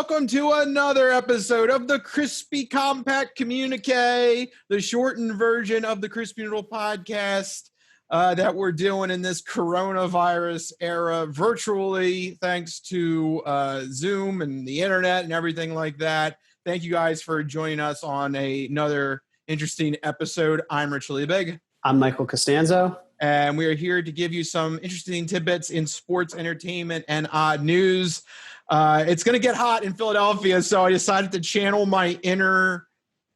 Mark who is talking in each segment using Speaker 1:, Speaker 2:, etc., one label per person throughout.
Speaker 1: welcome to another episode of the Crispy Compact Communiqué, the shortened version of the Crispy Noodle podcast that we're doing in this coronavirus era virtually, thanks to Zoom and the internet and everything like that. Thank you guys for joining us on another interesting episode. I'm Rich Liebig.
Speaker 2: I'm Michael Costanzo.
Speaker 1: And we are here to give you some interesting tidbits in sports, entertainment, and odd news. It's going to get hot in Philadelphia, so I decided to channel my inner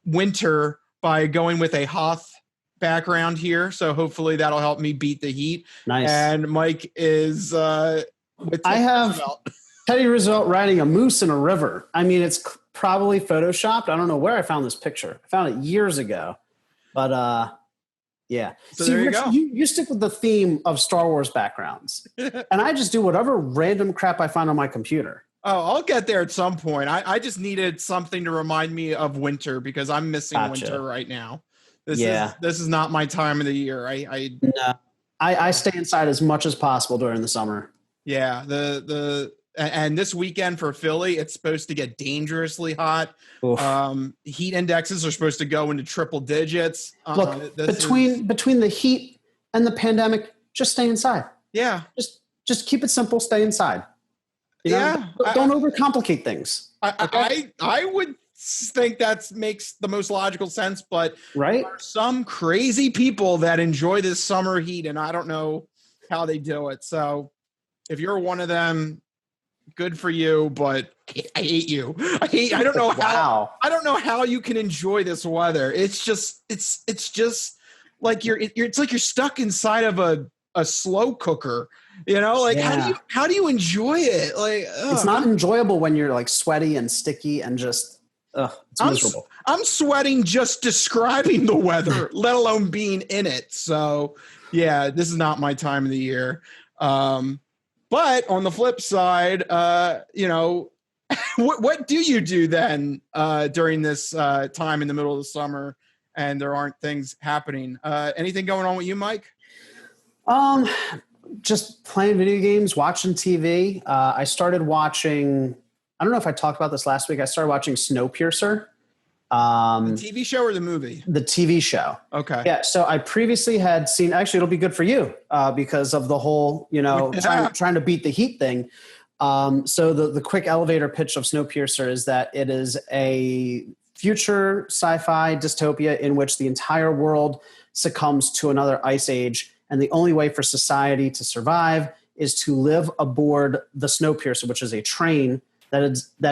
Speaker 1: winter by going with a Hoth background here. So hopefully that'll help me beat the heat.
Speaker 2: Nice.
Speaker 1: And Mike is with
Speaker 2: I have Teddy Roosevelt riding a moose in a river. I mean, it's probably photoshopped. I don't know where I found this picture. I found it years ago. But yeah.
Speaker 1: So there you go.
Speaker 2: You stick with the theme of Star Wars backgrounds. And I just do whatever random crap I find on my computer.
Speaker 1: Oh, I'll get there at some point. I just needed something to remind me of winter because I'm missing winter right now. This is not my time of the year.
Speaker 2: I stay inside as much as possible during the summer.
Speaker 1: Yeah, and this weekend for Philly, it's supposed to get dangerously hot. Heat indexes are supposed to go into triple digits.
Speaker 2: Look, between the heat and the pandemic, just stay inside.
Speaker 1: Yeah,
Speaker 2: just keep it simple. Stay inside. Don't overcomplicate things.
Speaker 1: I would think that makes the most logical sense, but
Speaker 2: right,
Speaker 1: there are some crazy people that enjoy this summer heat, and I don't know how they do it. So if you're one of them, good for you, but I hate you. I don't know how. I don't know how you can enjoy this weather. It's just like it's like you're stuck inside of a slow cooker. How do you enjoy it? Like,
Speaker 2: it's not enjoyable when you're like sweaty and sticky and just it's miserable.
Speaker 1: I'm sweating just describing the weather, let alone being in it. So yeah, this is not my time of the year. But on the flip side, what do you do then during this time in the middle of the summer and there aren't things happening? Anything going on with you, Mike?
Speaker 2: Just playing video games, watching TV. I started watching, I don't know if I talked about this last week. I started watching Snowpiercer.
Speaker 1: The TV show or the movie? The
Speaker 2: TV show.
Speaker 1: Okay.
Speaker 2: Yeah. So I previously had seen, actually it'll be good for you because of the whole, trying to beat the heat thing. So the quick elevator pitch of Snowpiercer is that it is a future sci-fi dystopia in which the entire world succumbs to another ice age. And the only way for society to survive is to live aboard the Snowpiercer, which is a train that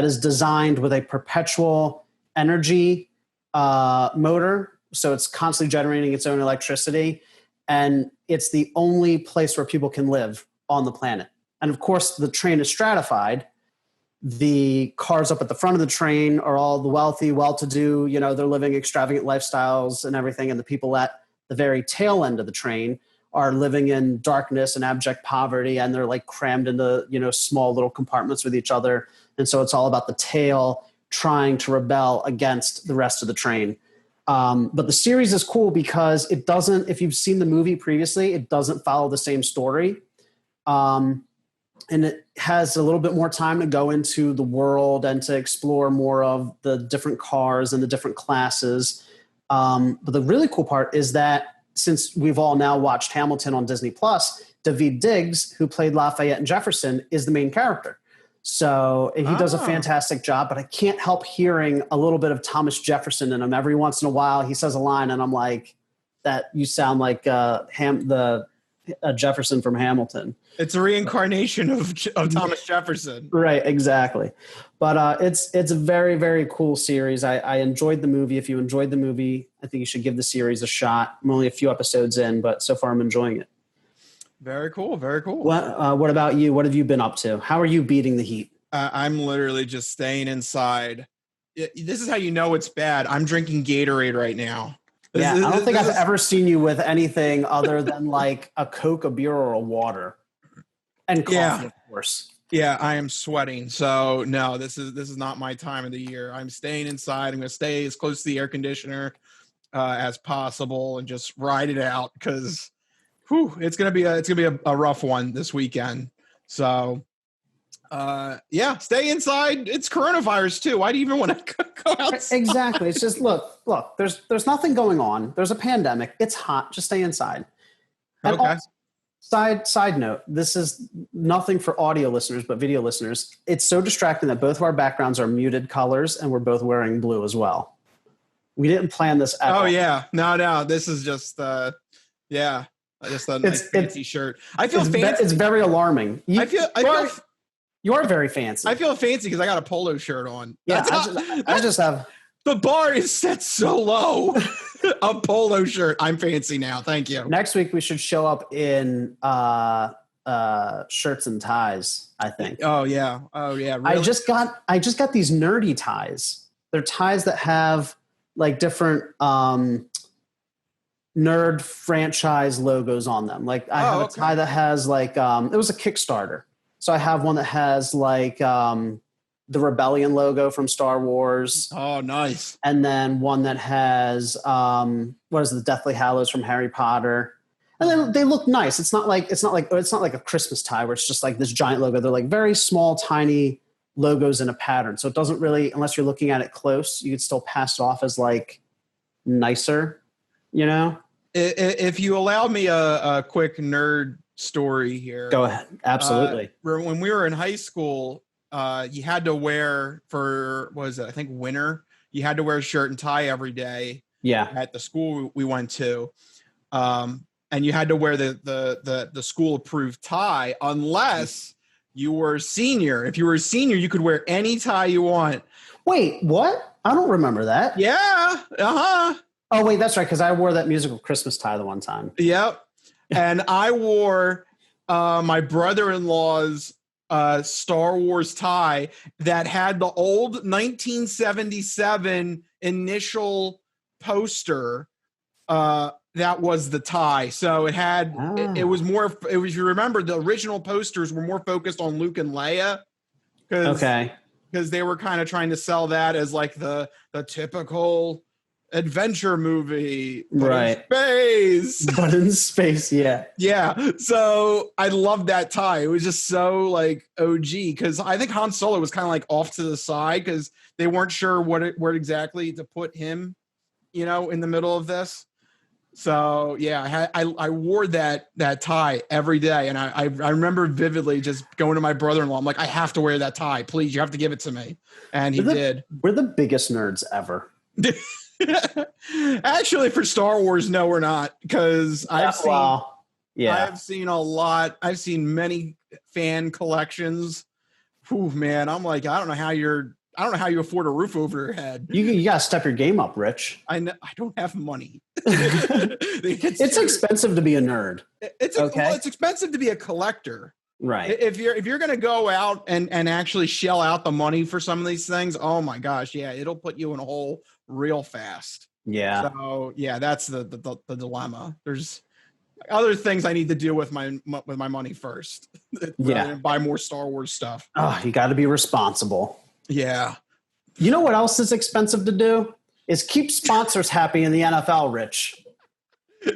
Speaker 2: is designed with a perpetual energy motor. So it's constantly generating its own electricity. And it's the only place where people can live on the planet. And of course, the train is stratified. The cars up at the front of the train are all the wealthy, well-to-do, they're living extravagant lifestyles and everything. And the people at the very tail end of the train are living in darkness and abject poverty, and they're like crammed into, small little compartments with each other. And so it's all about the tail trying to rebel against the rest of the train. But the series is cool because it doesn't, if you've seen the movie previously, it doesn't follow the same story. And it has a little bit more time to go into the world and to explore more of the different cars and the different classes. But the really cool part is that since we've all now watched Hamilton on Disney Plus, Daveed Diggs, who played Lafayette and Jefferson, is the main character. So he does a fantastic job, but I can't help hearing a little bit of Thomas Jefferson in him. Every once in a while, he says a line, and I'm like, "That you sound like Jefferson from Hamilton."
Speaker 1: It's a reincarnation of Thomas Jefferson.
Speaker 2: Right, exactly. But it's a very, very cool series. I enjoyed the movie. If you enjoyed the movie, I think you should give the series a shot. I'm only a few episodes in, but so far I'm enjoying it.
Speaker 1: Very cool, very cool.
Speaker 2: What about you? What have you been up to? How are you beating the heat?
Speaker 1: I'm literally just staying inside. This is how you know it's bad. I'm drinking Gatorade right now.
Speaker 2: I don't think I've ever seen you with anything other than like a Coke, a beer, or a water. And coffee, of course.
Speaker 1: Yeah, I am sweating. So no, this is not my time of the year. I'm staying inside. I'm going to stay as close to the air conditioner as possible and just ride it out because it's going to be a rough one this weekend. So Yeah, stay inside. It's coronavirus too. Why do you even want to go outside?
Speaker 2: Exactly. It's just look. There's nothing going on. There's a pandemic. It's hot. Just stay inside. And
Speaker 1: Okay.
Speaker 2: also, side note, this is nothing for audio listeners, but video listeners. It's so distracting that both of our backgrounds are muted colors, and we're both wearing blue as well. We didn't plan this at all.
Speaker 1: Oh yeah, no. This is just yeah, just a nice fancy shirt. I feel fancy.
Speaker 2: It's very alarming.
Speaker 1: I feel
Speaker 2: you are very fancy.
Speaker 1: I feel fancy because I got a polo shirt on.
Speaker 2: Yeah, I just have.
Speaker 1: The bar is set so low. A polo shirt. I'm fancy now. Thank you.
Speaker 2: Next week we should show up in shirts and ties, I think.
Speaker 1: Oh yeah. Really?
Speaker 2: I just got these nerdy ties. They're ties that have like different nerd franchise logos on them. Like I have a tie that has like it was a Kickstarter. So I have one that has like the Rebellion logo from Star Wars.
Speaker 1: Oh, nice.
Speaker 2: And then one that has what is it, the Deathly Hallows from Harry Potter. And then they look nice. It's not like a Christmas tie where it's just like this giant logo. They're like very small, tiny logos in a pattern. So it doesn't really, unless you're looking at it close, you could still pass it off as like nicer, you know?
Speaker 1: If you allow me a quick nerd story here.
Speaker 2: Go ahead. Absolutely.
Speaker 1: When we were in high school, you had to wear I think winter, you had to wear a shirt and tie every day.
Speaker 2: Yeah.
Speaker 1: At the school we went to. And you had to wear the school approved tie unless you were a senior. If you were a senior, you could wear any tie you want.
Speaker 2: Wait, what? I don't remember that.
Speaker 1: Yeah. Uh-huh.
Speaker 2: Oh, wait, that's right, because I wore that musical Christmas tie the one time.
Speaker 1: Yep. And I wore my brother-in-law's Star Wars tie that had the old 1977 initial poster. That was the tie. So it had, it was, you remember the original posters were more focused on Luke and Leia. Because they were kind of trying to sell that as like the typical adventure movie,
Speaker 2: right? But in space, yeah.
Speaker 1: So I love that tie. It was just so like OG because I think Han Solo was kind of like off to the side because they weren't sure where exactly to put him, in the middle of this. So yeah, I wore that tie every day, and I remember vividly just going to my brother-in-law. I'm like, I have to wear that tie, please. You have to give it to me, and he did.
Speaker 2: We're the biggest nerds ever.
Speaker 1: Actually, for Star Wars, no, we're not, because I've seen a lot. I've seen many fan collections. Whew, man, I'm like, I don't know how you afford a roof over your head.
Speaker 2: You gotta step your game up, Rich.
Speaker 1: I don't have money.
Speaker 2: It's expensive to be a nerd.
Speaker 1: It's expensive to be a collector.
Speaker 2: Right.
Speaker 1: If you're going to go out and actually shell out the money for some of these things, oh my gosh, yeah, it'll put you in a hole real fast.
Speaker 2: Yeah.
Speaker 1: So yeah, that's the dilemma. There's other things I need to do with my money first.
Speaker 2: Yeah.
Speaker 1: Buy more Star Wars stuff.
Speaker 2: Oh, you got to be responsible.
Speaker 1: Yeah.
Speaker 2: You know what else is expensive to do? Is keep sponsors happy in the NFL, Rich.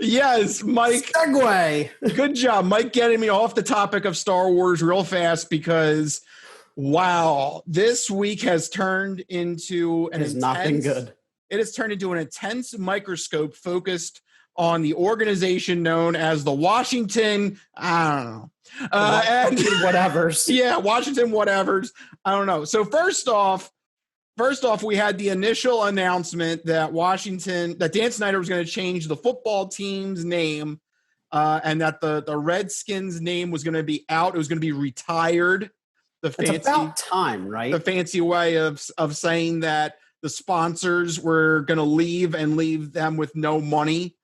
Speaker 1: Yes, Mike.
Speaker 2: Segue.
Speaker 1: Good job, Mike, getting me off the topic of Star Wars real fast because, wow, this week has turned into
Speaker 2: not been good.
Speaker 1: It has turned into an intense microscope focused on the organization known as the Washington, I don't know.
Speaker 2: Washington whatevers.
Speaker 1: Yeah, Washington whatevers. I don't know. So first off, we had the initial announcement that Dan Snyder was going to change the football team's name, and that the Redskins name was going to be out. It was going to be retired.
Speaker 2: It's about time, right?
Speaker 1: The fancy way of saying that the sponsors were going to leave and leave them with no money.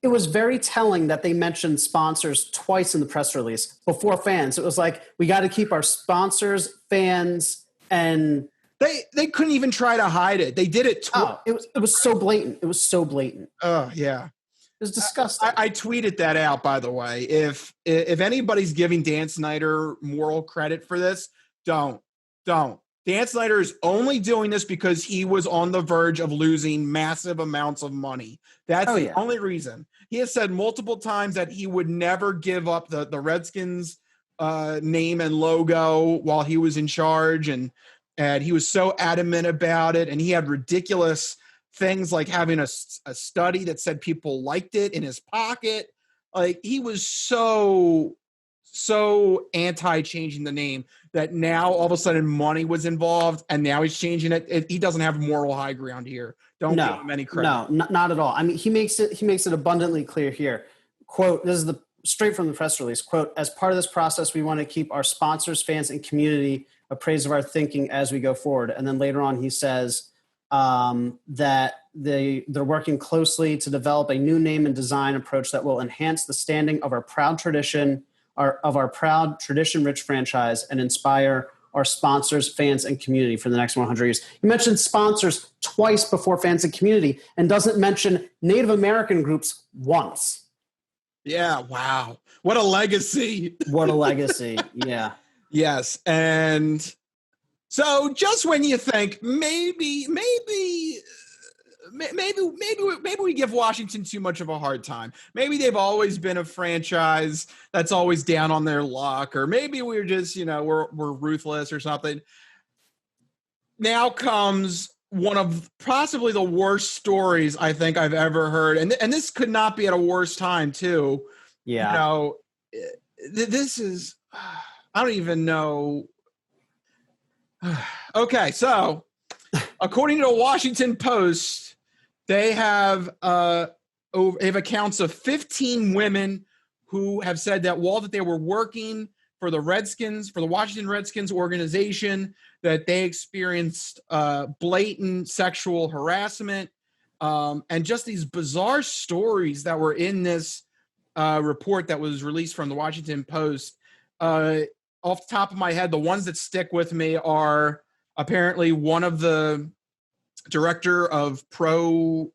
Speaker 2: It was very telling that they mentioned sponsors twice in the press release before fans. It was like, we got to keep our sponsors, fans, and
Speaker 1: they couldn't even try to hide it. They did it.
Speaker 2: It was so blatant. It was so blatant.
Speaker 1: Oh yeah,
Speaker 2: it was disgusting.
Speaker 1: I tweeted that out, by the way. If anybody's giving Dan Snyder moral credit for this, don't. Dan Snyder is only doing this because he was on the verge of losing massive amounts of money. That's the only reason. He has said multiple times that he would never give up the Redskins name and logo while he was in charge, and he was so adamant about it, and he had ridiculous things like having a study that said people liked it in his pocket. Like, he was so anti-changing the name that now all of a sudden money was involved, and now he's changing it. He doesn't have moral high ground here. Don't give him any credit.
Speaker 2: No, not at all. I mean, he makes it abundantly clear here. Quote, this is straight from the press release, quote, as part of this process, we want to keep our sponsors, fans, and community appraised of our thinking as we go forward. And then later on, he says that they're working closely to develop a new name and design approach that will enhance the standing of our proud tradition, rich franchise, and inspire our sponsors, fans, and community for the next 100 years. He mentioned sponsors twice before fans and community, and doesn't mention Native American groups once.
Speaker 1: Yeah, wow. What a legacy.
Speaker 2: What a legacy, yeah.
Speaker 1: Yes, and so just when you think maybe we give Washington too much of a hard time. Maybe they've always been a franchise that's always down on their luck, or maybe we're just, we're ruthless or something. Now comes one of possibly the worst stories I think I've ever heard. And this could not be at a worse time too.
Speaker 2: Yeah.
Speaker 1: This is, I don't even know. Okay. So according to the Washington Post, they have accounts of 15 women who have said that while that they were working for the Washington Redskins organization, that they experienced blatant sexual harassment, and just these bizarre stories that were in this report that was released from the Washington Post. Off the top of my head, the ones that stick with me are apparently one of the director of pro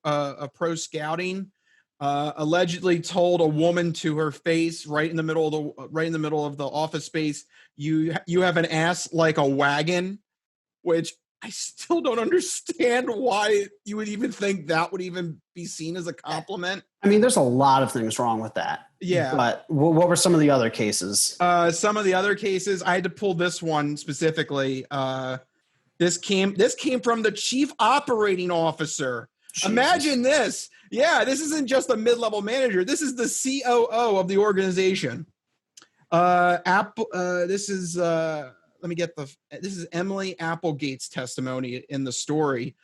Speaker 1: scouting allegedly told a woman to her face right in the middle of the office space, you have an ass like a wagon, which I still don't understand why you would even think that would even be seen as a compliment.
Speaker 2: I mean, there's a lot of things wrong with that.
Speaker 1: Yeah.
Speaker 2: But what were some of the other cases?
Speaker 1: Some of the other cases, I had to pull this one specifically. This came from the chief operating officer. Jesus. Imagine this. Yeah, this isn't just a mid-level manager. This is the COO of the organization. This is Emily Applegate's testimony in the story.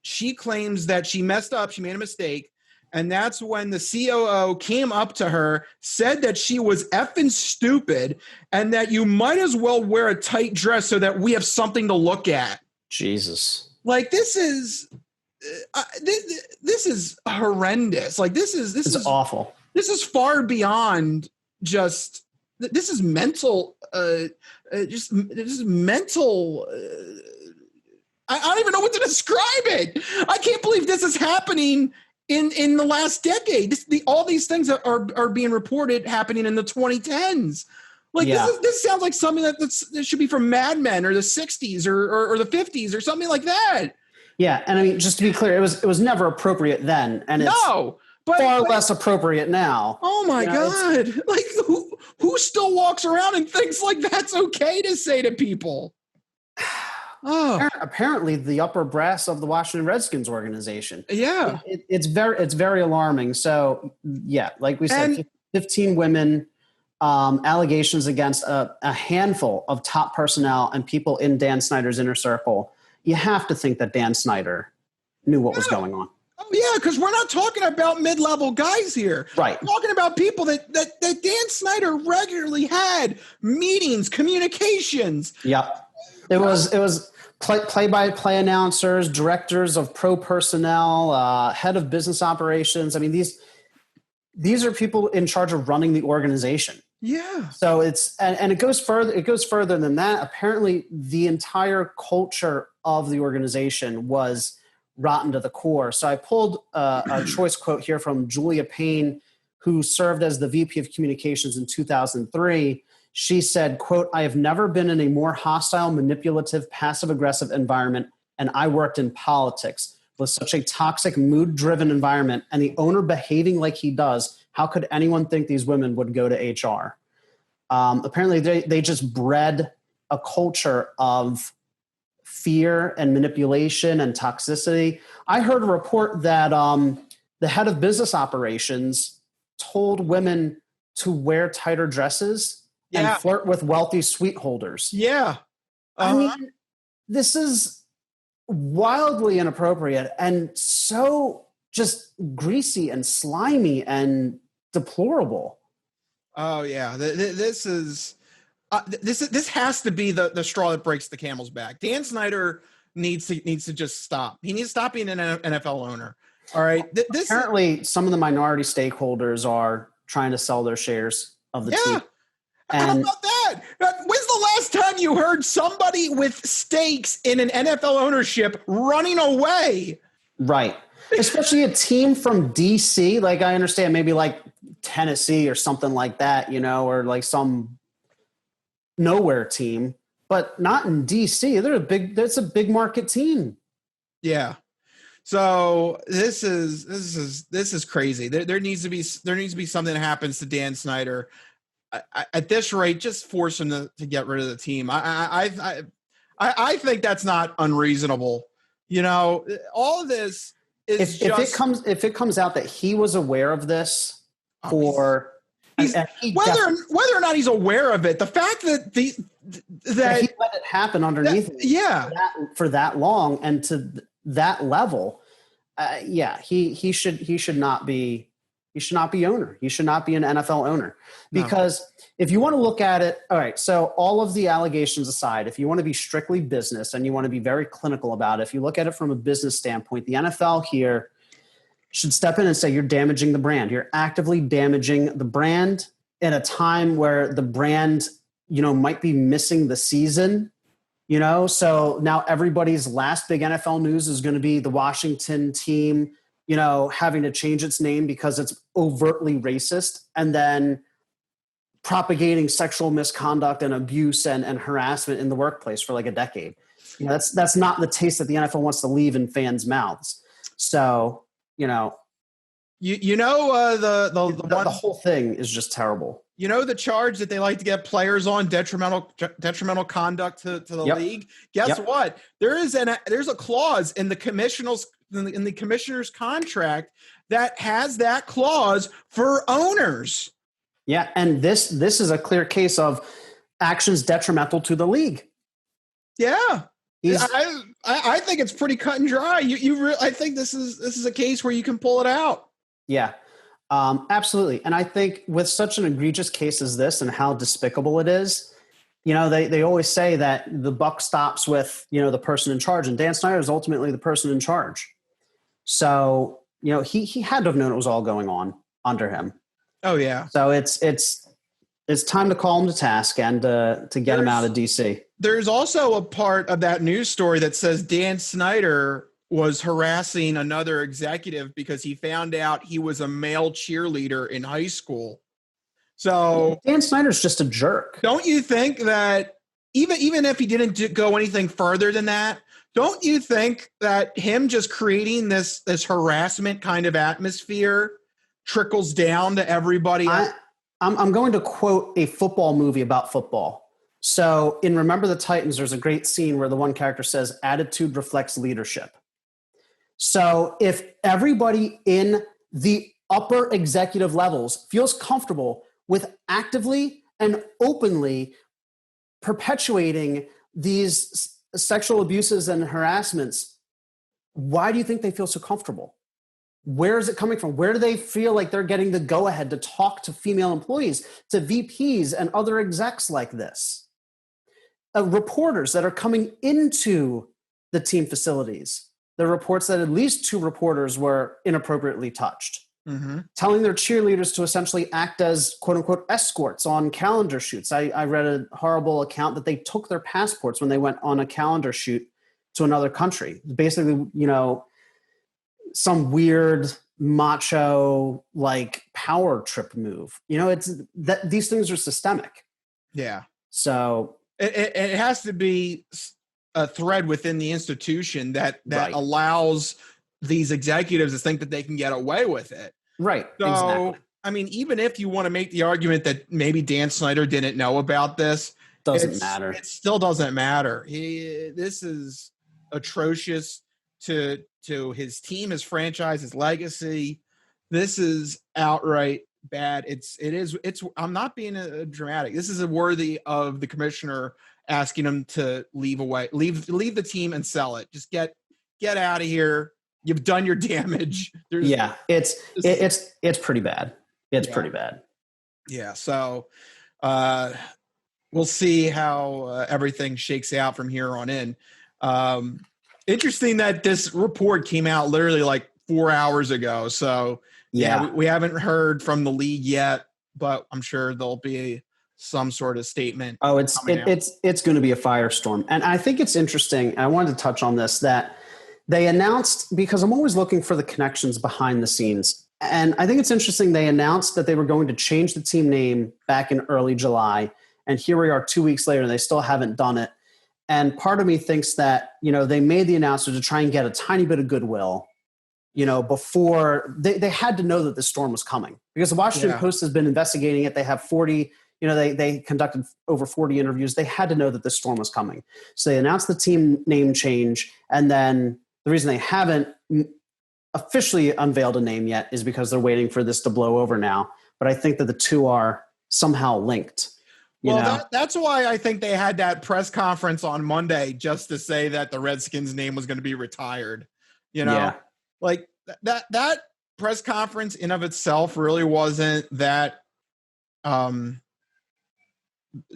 Speaker 1: She claims that she messed up. She made a mistake. And that's when the COO came up to her, said that she was effing stupid, and that you might as well wear a tight dress so that we have something to look at.
Speaker 2: Jesus.
Speaker 1: Like, this is horrendous. Like, this is
Speaker 2: awful.
Speaker 1: This is far beyond just. This is mental. This is mental. I don't even know what to describe it. I can't believe this is happening in the last decade. All these things are being reported happening in the 2010s. Like, yeah. This sounds like something that should be from Mad Men or the 60s or the 50s or something like that.
Speaker 2: Yeah, and I mean, just to be clear, it was never appropriate then, and it's far less appropriate now.
Speaker 1: Oh my God! Like, who still walks around and thinks like that's okay to say to people?
Speaker 2: Oh. Apparently, the upper brass of the Washington Redskins organization.
Speaker 1: Yeah,
Speaker 2: it's very alarming. So, yeah, like we said, 15 women, allegations against a handful of top personnel and people in Dan Snyder's inner circle. You have to think that Dan Snyder knew what was going on.
Speaker 1: Oh, yeah, because we're not talking about mid-level guys here.
Speaker 2: Right.
Speaker 1: We're talking about people that Dan Snyder regularly had meetings, communications.
Speaker 2: Yep. It was play-by-play announcers, directors of pro personnel, head of business operations. I mean, these are people in charge of running the organization.
Speaker 1: Yeah.
Speaker 2: So it goes further. It goes further than that. Apparently, the entire culture of the organization was rotten to the core. So I pulled a choice quote here from Julia Payne, who served as the VP of Communications in 2003. She said, quote, "I have never been in a more hostile, manipulative, passive-aggressive environment, and I worked in politics. With such a toxic, mood-driven environment and the owner behaving like he does, how could anyone think these women would go to HR?" Apparently they just bred a culture of fear and manipulation and toxicity. I heard a report that the head of business operations told women to wear tighter dresses and flirt with wealthy suite holders.
Speaker 1: Yeah.
Speaker 2: I mean, this is wildly inappropriate and so just greasy and slimy and deplorable.
Speaker 1: Oh yeah, this has to be the straw that breaks the camel's back. Dan Snyder needs to just stop. He needs to stop being an NFL owner. All right.
Speaker 2: Apparently, some of the minority stakeholders are trying to sell their shares of the team.
Speaker 1: And how about that? When's the last time you heard somebody with stakes in an NFL ownership running away?
Speaker 2: Right. Especially a team from DC. Like, I understand maybe like Tennessee or something like that, you know, or like some nowhere team, but not in DC. That's a big market team.
Speaker 1: Yeah. So this is crazy. There needs to be something that happens to Dan Snyder. At this rate, just force him to get rid of the team. I think that's not unreasonable. You know, all of this is
Speaker 2: if it comes out that he was aware of this
Speaker 1: whether or not he's aware of it, the fact that that
Speaker 2: he let it happen underneath for that long and to that level, he should not be. He should not be owner. He should not be an NFL owner. Because if you want to look at it, all right, so all of the allegations aside, if you want to be strictly business and you want to be very clinical about it, if you look at it from a business standpoint, the NFL here should step in and say, you're damaging the brand. You're actively damaging the brand in a time where the brand, you know, might be missing the season, you know? So now everybody's last big NFL news is going to be the Washington team, you know, having to change its name because it's overtly racist, and then propagating sexual misconduct and abuse and harassment in the workplace for like a decade. You know, that's not the taste that the NFL wants to leave in fans' mouths. So, you know, the whole thing is just terrible.
Speaker 1: You know, the charge that they like to get players on detrimental conduct to the league. Guess what? There's a clause in the commissioner's contract that has that clause for owners.
Speaker 2: Yeah, and this is a clear case of actions detrimental to the league.
Speaker 1: Yeah, I think it's pretty cut and dry. I think this is a case where you can pull it out.
Speaker 2: Yeah, absolutely. And I think with such an egregious case as this and how despicable it is, you know, they always say that the buck stops with, you know, the person in charge, and Dan Snyder is ultimately the person in charge. So, you know, he had to have known it was all going on under him.
Speaker 1: Oh yeah.
Speaker 2: So it's time to call him to task and to get him out of DC.
Speaker 1: There's also a part of that news story that says Dan Snyder was harassing another executive because he found out he was a male cheerleader in high school. So
Speaker 2: Dan Snyder's just a jerk.
Speaker 1: Don't you think that even if he didn't go anything further than that, don't you think that him just creating this harassment kind of atmosphere trickles down to everybody else?
Speaker 2: I'm going to quote a football movie about football. So in Remember the Titans, there's a great scene where the one character says, attitude reflects leadership. So if everybody in the upper executive levels feels comfortable with actively and openly perpetuating these sexual abuses and harassments, why do you think they feel so comfortable? Where is it coming from? Where do they feel like they're getting the go-ahead to talk to female employees, to VPs and other execs like this? Reporters that are coming into the team facilities. There are reports that at least 2 reporters were inappropriately touched. Mm-hmm. Telling their cheerleaders to essentially act as quote-unquote escorts on calendar shoots. I read a horrible account that they took their passports when they went on a calendar shoot to another country. Basically, you know, some weird macho like power trip move. You know, it's that these things are systemic.
Speaker 1: Yeah.
Speaker 2: So
Speaker 1: it has to be a thread within the institution that
Speaker 2: right.
Speaker 1: allows these executives to think that they can get away with it.
Speaker 2: Right.
Speaker 1: So,
Speaker 2: exactly.
Speaker 1: I mean, even if you want to make the argument that maybe Dan Snyder didn't know about this,
Speaker 2: Doesn't matter.
Speaker 1: It still doesn't matter. This is atrocious to his team, his franchise, his legacy. This is outright bad. It's I'm not being dramatic. This is worthy of the commissioner asking him to leave the team and sell it. Just get out of here. You've done your damage.
Speaker 2: It's pretty bad. It's pretty bad.
Speaker 1: Yeah. So we'll see how everything shakes out from here on in. Interesting that this report came out literally like 4 hours ago. So we haven't heard from the league yet, but I'm sure there'll be some sort of statement.
Speaker 2: Oh, it's going to be a firestorm. And I think it's interesting. I wanted to touch on this, that they announced, because I'm always looking for the connections behind the scenes. And I think it's interesting. They announced that they were going to change the team name back in early July. And here we are 2 weeks later, and they still haven't done it. And part of me thinks that, they made the announcement to try and get a tiny bit of goodwill, before they had to know that the storm was coming, because the Washington Post has been investigating it. They have 40, they conducted over 40 interviews. They had to know that the storm was coming. So they announced the team name change. And then the reason they haven't officially unveiled a name yet is because they're waiting for this to blow over now. But I think that the two are somehow linked.
Speaker 1: That's why I think they had that press conference on Monday, just to say that the Redskins name was going to be retired. Like that press conference in of itself really wasn't that
Speaker 2: it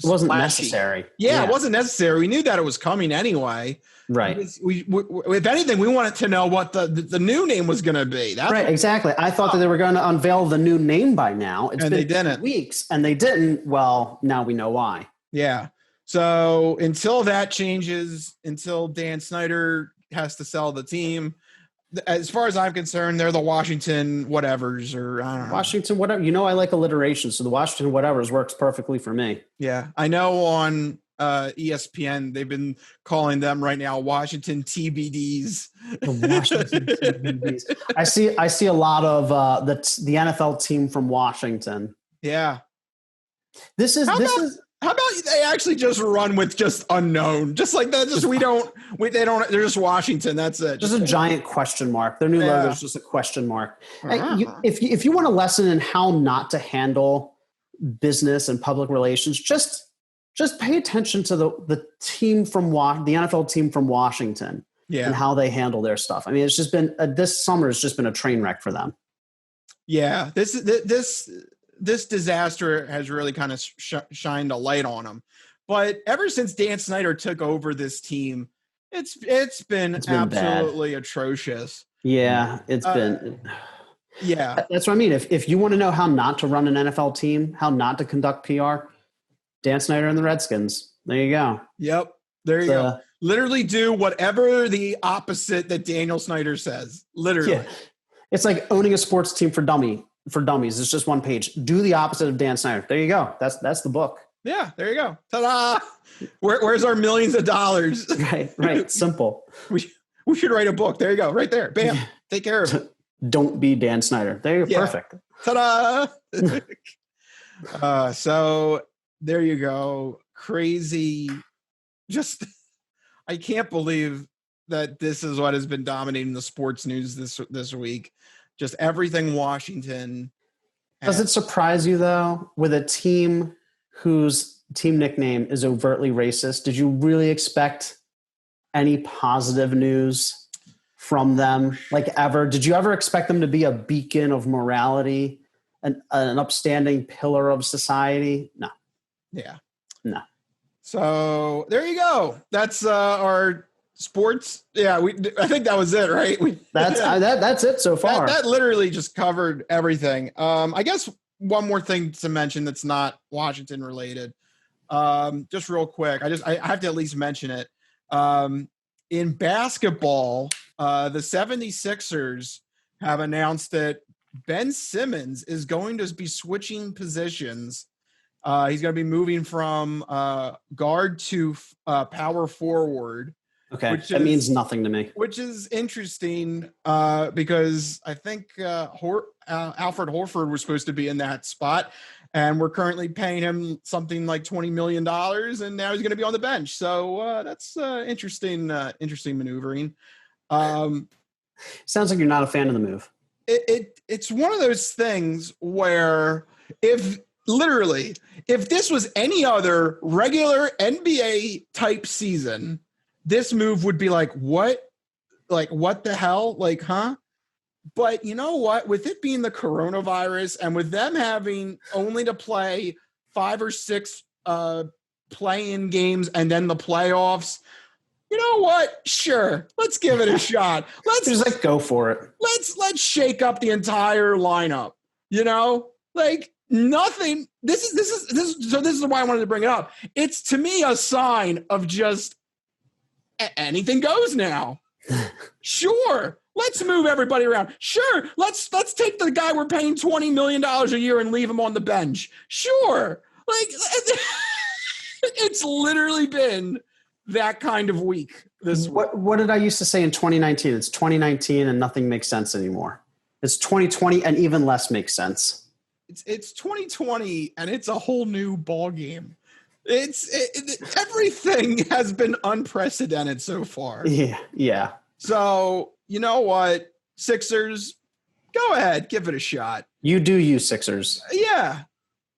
Speaker 2: wasn't necessary.
Speaker 1: It wasn't necessary. We knew that it was coming anyway.
Speaker 2: Right.
Speaker 1: We if anything, we wanted to know what the new name was going to be. That's
Speaker 2: right. Exactly. I thought that they were going to unveil the new name by now. It's been
Speaker 1: they didn't.
Speaker 2: 2 weeks, and they didn't. Well, now we know why.
Speaker 1: Yeah. So until that changes, until Dan Snyder has to sell the team, as far as I'm concerned, they're the Washington whatevers, or I don't know.
Speaker 2: Washington whatever. I like alliteration, so the Washington whatevers works perfectly for me.
Speaker 1: Yeah. I know on ESPN, they've been calling them right now Washington TBDs.
Speaker 2: The Washington TBDs. I see a lot of the NFL team from Washington.
Speaker 1: Yeah.
Speaker 2: How
Speaker 1: about they actually just run with just unknown, just like that? They're just Washington. That's it.
Speaker 2: Just a giant question mark. Their new logo is just a question mark. If you want a lesson in how not to handle business and public relations, just pay attention to the team from the NFL team from Washington and how they handle their stuff. I mean, it's just been this summer has just been a train wreck for them.
Speaker 1: Yeah, this disaster has really kind of shined a light on them. But ever since Dan Snyder took over this team, it's been absolutely atrocious.
Speaker 2: Yeah, it's been.
Speaker 1: Yeah,
Speaker 2: that's what I mean. If you want to know how not to run an NFL team, how not to conduct PR, Dan Snyder and the Redskins. There you go.
Speaker 1: Yep, there you go. Literally do whatever the opposite that Daniel Snyder says. Literally,
Speaker 2: it's like owning a sports team for dummies. It's just one page. Do the opposite of Dan Snyder. There you go. That's the book.
Speaker 1: Yeah, there you go. Ta-da! Where's our millions of dollars?
Speaker 2: Right. Simple.
Speaker 1: We should write a book. There you go. Right there. Bam. Take care of it.
Speaker 2: Don't be Dan Snyder. There you go. Perfect.
Speaker 1: Ta-da! So there you go. Crazy. Just, I can't believe that this is what has been dominating the sports news this week. Just everything Washington.
Speaker 2: Does it surprise you, though, with a team whose team nickname is overtly racist? Did you really expect any positive news from them, like ever? Did you ever expect them to be a beacon of morality, an upstanding pillar of society? No.
Speaker 1: Yeah.
Speaker 2: No.
Speaker 1: So there you go. That's our sports. Yeah, I think that was it, right?
Speaker 2: That's it so far.
Speaker 1: That literally just covered everything. I guess one more thing to mention that's not Washington related. Just real quick, I have to at least mention it. In basketball, the 76ers have announced that Ben Simmons is going to be switching positions. He's going to be moving from guard to power forward.
Speaker 2: Okay, that means nothing to me.
Speaker 1: Which is interesting because I think Alfred Horford was supposed to be in that spot, and we're currently paying him something like $20 million, and now he's going to be on the bench. So that's interesting maneuvering.
Speaker 2: Sounds like you're not a fan of the move.
Speaker 1: It's one of those things where if this was any other regular NBA type season, this move would be like, what the hell? Like, huh? But you know what? With it being the coronavirus and with them having only to play 5 or 6 play-in games and then the playoffs, you know what? Sure. Let's give it a shot. Let's
Speaker 2: just like go for it.
Speaker 1: Let's shake up the entire lineup. You know? Like nothing. This is why I wanted to bring it up. It's to me a sign of just anything goes now. Sure. Let's move everybody around. Sure. Let's take the guy we're paying $20 million a year and leave him on the bench. Sure. Like it's literally been that kind of week this week.
Speaker 2: What did I used to say in 2019? It's 2019 and nothing makes sense anymore. It's 2020 and even less makes sense.
Speaker 1: It's 2020 and it's a whole new ball game. Everything has been unprecedented so far.
Speaker 2: Yeah.
Speaker 1: So, you know what? Sixers, go ahead. Give it a shot.
Speaker 2: You do use Sixers.
Speaker 1: Yeah.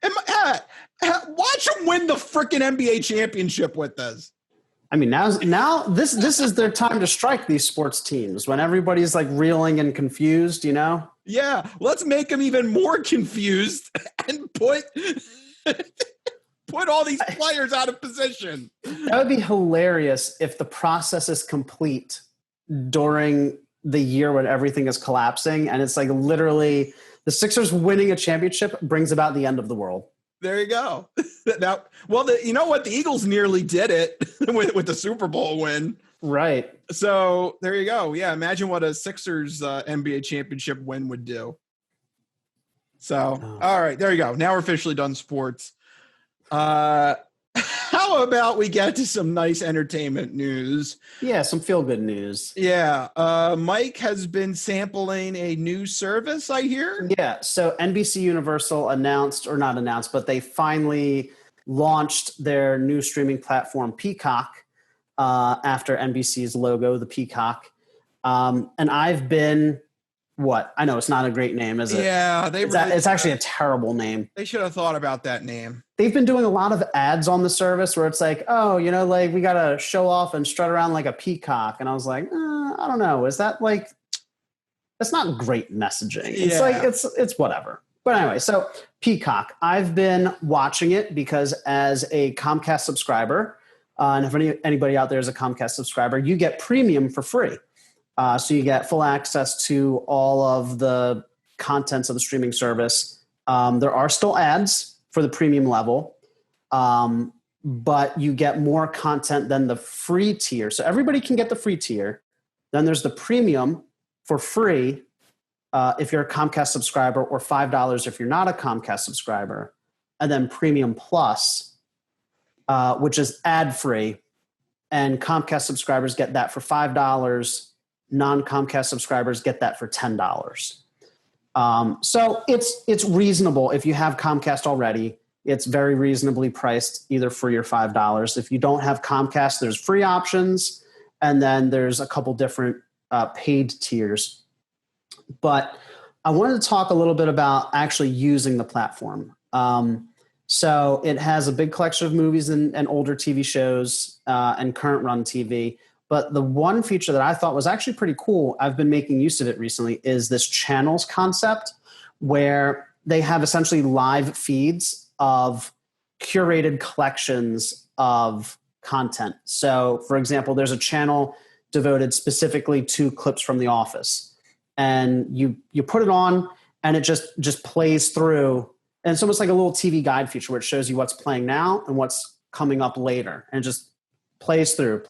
Speaker 1: Watch them win the freaking NBA championship with us.
Speaker 2: I mean, now this is their time to strike these sports teams when everybody's like reeling and confused, you know?
Speaker 1: Yeah. Let's make them even more confused and put all these players out of position.
Speaker 2: That would be hilarious if the process is complete during the year when everything is collapsing and it's like literally the Sixers winning a championship brings about the end of the world.
Speaker 1: There you go. You know what? The Eagles nearly did it with the Super Bowl win.
Speaker 2: Right.
Speaker 1: So there you go. Yeah. Imagine what a Sixers NBA championship win would do. So, All right, there you go. Now we're officially done sports. How about we get to some nice entertainment news?
Speaker 2: Yeah, some feel-good news.
Speaker 1: Yeah. Mike has been sampling a new service, I hear.
Speaker 2: Yeah, so NBC Universal but they finally launched their new streaming platform, Peacock, after NBC's logo, the Peacock. And I've been... What? I know it's not a great name, is it?
Speaker 1: Yeah,
Speaker 2: it's actually a terrible name.
Speaker 1: They should have thought about that name.
Speaker 2: They've been doing a lot of ads on the service where it's like, oh, you know, like we got to show off and strut around like a peacock. And I was like, I don't know. Is that like, that's not great messaging. It's like, it's whatever. But anyway, so Peacock, I've been watching it because as a Comcast subscriber, and if anybody out there is a Comcast subscriber, you get premium for free. So you get full access to all of the contents of the streaming service. There are still ads for the premium level, but you get more content than the free tier. So everybody can get the free tier. Then there's the premium for free if you're a Comcast subscriber, or $5 if you're not a Comcast subscriber. And then premium plus, which is ad-free. And Comcast subscribers get that for $5. Non-Comcast subscribers get that for $10. So it's reasonable. If you have Comcast already, it's very reasonably priced, either free or $5. If you don't have Comcast, there's free options, and then there's a couple different paid tiers. But I wanted to talk a little bit about actually using the platform. So it has a big collection of movies and older TV shows and current run TV. But the one feature that I thought was actually pretty cool, I've been making use of it recently, is this channels concept, where they have essentially live feeds of curated collections of content. So, for example, there's a channel devoted specifically to clips from The Office. And you put it on, and it just plays through. And it's almost like a little TV guide feature where it shows you what's playing now and what's coming up later. And it just plays through.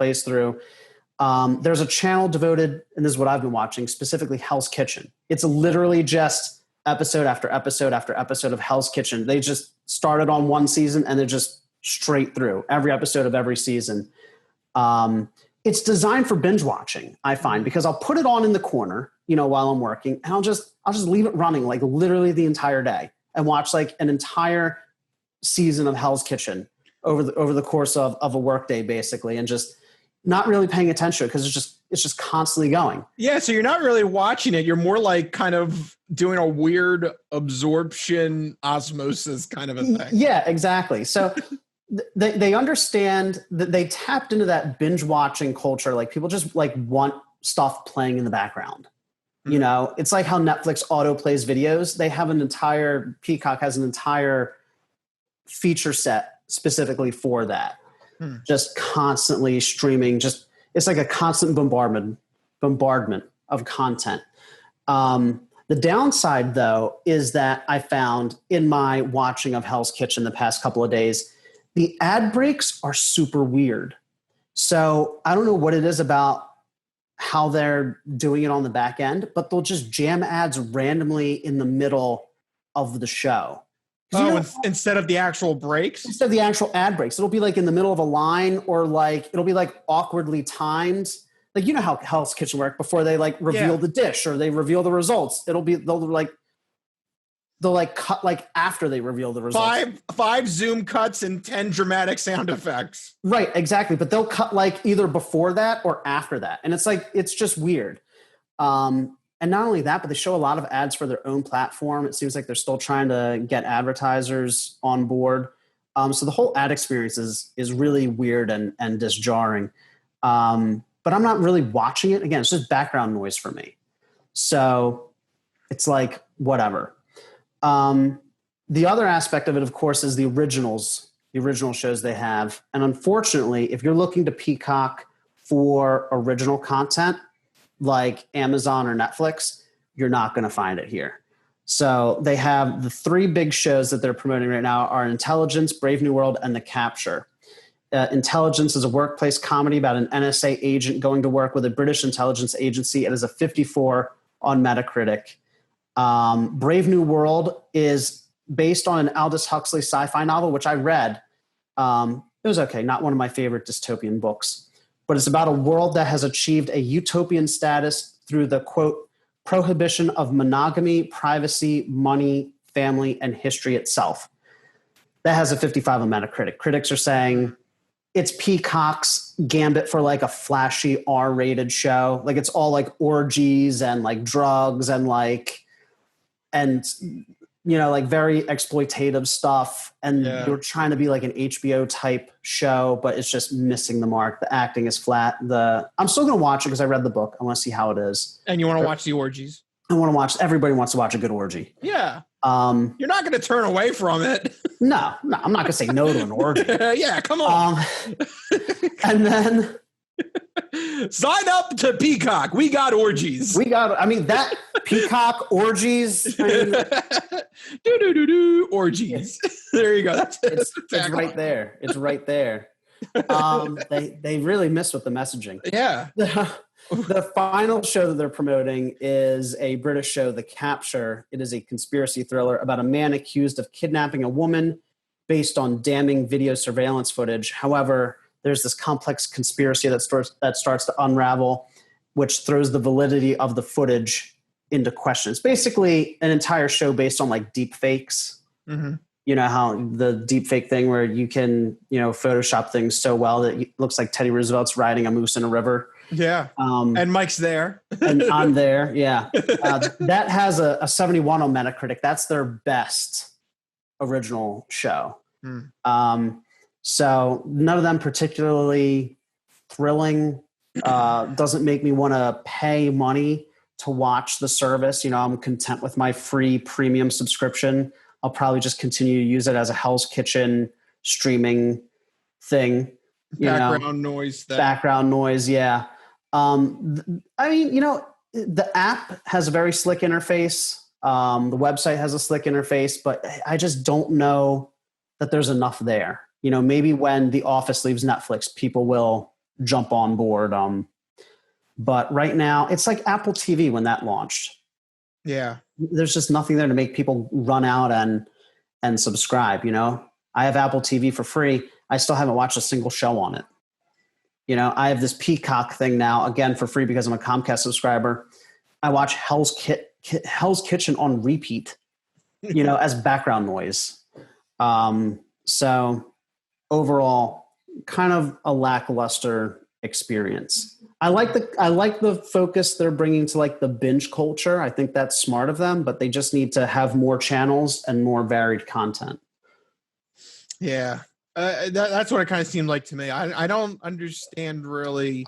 Speaker 2: There's a channel devoted, and this is what I've been watching, specifically Hell's Kitchen. It's literally just episode after episode after episode of Hell's Kitchen. They just started on one season and they're just straight through every episode of every season. it's designed for binge watching, I find, because I'll put it on in the corner, while I'm working, and I'll just leave it running like literally the entire day and watch like an entire season of Hell's Kitchen over the course of a workday, basically, and just not really paying attention because it's just constantly going.
Speaker 1: Yeah, so you're not really watching it. You're more like kind of doing a weird absorption osmosis kind of a thing.
Speaker 2: Yeah, exactly. So they understand that they tapped into that binge watching culture. Like people just like want stuff playing in the background. Mm-hmm. It's like how Netflix auto plays videos. They have Peacock has an entire feature set specifically for that. Just constantly streaming. It's like a constant bombardment of content. The downside, though, is that I found in my watching of Hell's Kitchen the past couple of days, the ad breaks are super weird. So I don't know what it is about how they're doing it on the back end, but they'll just jam ads randomly in the middle of the show.
Speaker 1: Instead of the actual breaks?
Speaker 2: Instead of the actual ad breaks. It'll be like in the middle of a line, or like it'll be like awkwardly timed. Like, how Hell's Kitchen work before they like reveal the dish or they reveal the results. They'll cut like after they reveal the results.
Speaker 1: Five zoom cuts and 10 dramatic sound effects.
Speaker 2: Right, exactly. But they'll cut like either before that or after that. And it's just weird. And not only that, but they show a lot of ads for their own platform. It seems like they're still trying to get advertisers on board. So the whole ad experience is really weird and disjarring. But I'm not really watching it. Again, it's just background noise for me. So it's like, whatever. The other aspect of it, of course, is the original shows they have. And unfortunately, if you're looking to Peacock for original content, like Amazon or Netflix, you're not going to find it here. So they have the three big shows that they're promoting right now are Intelligence, Brave New World, and The Capture. Intelligence is a workplace comedy about an NSA agent going to work with a British intelligence agency. It is a 54 on Metacritic. Brave New World is based on an Aldous Huxley sci-fi novel, which I read. It was okay, not one of my favorite dystopian books. But it's about a world that has achieved a utopian status through the, quote, prohibition of monogamy, privacy, money, family, and history itself. That has a 55 on Metacritic. Critics are saying it's Peacock's gambit for like a flashy R-rated show. Like it's all like orgies and like drugs and like very exploitative stuff. And you're trying to be like an HBO type show, but it's just missing the mark. The acting is flat. I'm still going to watch it because I read the book. I want to see how it is.
Speaker 1: And you want to watch the orgies?
Speaker 2: Everybody wants to watch a good orgy.
Speaker 1: Yeah. You're not going to turn away from it.
Speaker 2: No, I'm not going to say no to an orgy.
Speaker 1: Yeah, come on.
Speaker 2: And then
Speaker 1: sign up to Peacock. We got orgies.
Speaker 2: That Peacock orgies.
Speaker 1: Orgies. There you go.
Speaker 2: It's right there. It's right there. They really miss with the messaging.
Speaker 1: Yeah.
Speaker 2: The final show that they're promoting is a British show, The Capture. It is a conspiracy thriller about a man accused of kidnapping a woman based on damning video surveillance footage. However, there's this complex conspiracy that starts to unravel, which throws the validity of the footage into question. It's basically an entire show based on like deep fakes. Mm-hmm. You know how the deep fake thing where you can, Photoshop things so well that it looks like Teddy Roosevelt's riding a moose in a river.
Speaker 1: Yeah. And Mike's there.
Speaker 2: And I'm there. Yeah. That has a 71 on Metacritic. That's their best original show. So none of them particularly thrilling. Doesn't make me want to pay money to watch the service. I'm content with my free premium subscription. I'll probably just continue to use it as a Hell's Kitchen streaming thing.
Speaker 1: Background noise.
Speaker 2: Background noise, yeah. The app has a very slick interface. The website has a slick interface, but I just don't know that there's enough there. Maybe when The Office leaves Netflix, people will jump on board. But right now, it's like Apple TV when that launched.
Speaker 1: Yeah.
Speaker 2: There's just nothing there to make people run out and subscribe, I have Apple TV for free. I still haven't watched a single show on it. You know, I have this Peacock thing now, again, for free because I'm a Comcast subscriber. I watch Hell's Kitchen on repeat, you know, as background noise. So overall, kind of a lackluster experience. I like the focus they're bringing to like the binge culture. I think that's smart of them, but they just need to have more channels and more varied content.
Speaker 1: Yeah, that's what it kind of seemed like to me. I don't understand really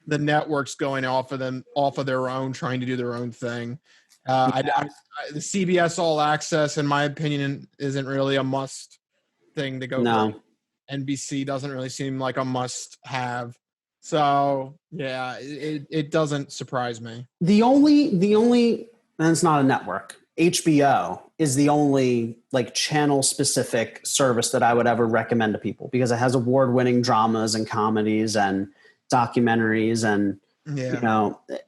Speaker 1: the networks going off of their own, trying to do their own thing. The CBS All Access, in my opinion, isn't really a must thing to go for. NBC doesn't really seem like a must have. So yeah, it doesn't surprise me.
Speaker 2: The only, and it's not a network. HBO is the only like channel specific service that I would ever recommend to people because it has award winning dramas and comedies and documentaries and you know, and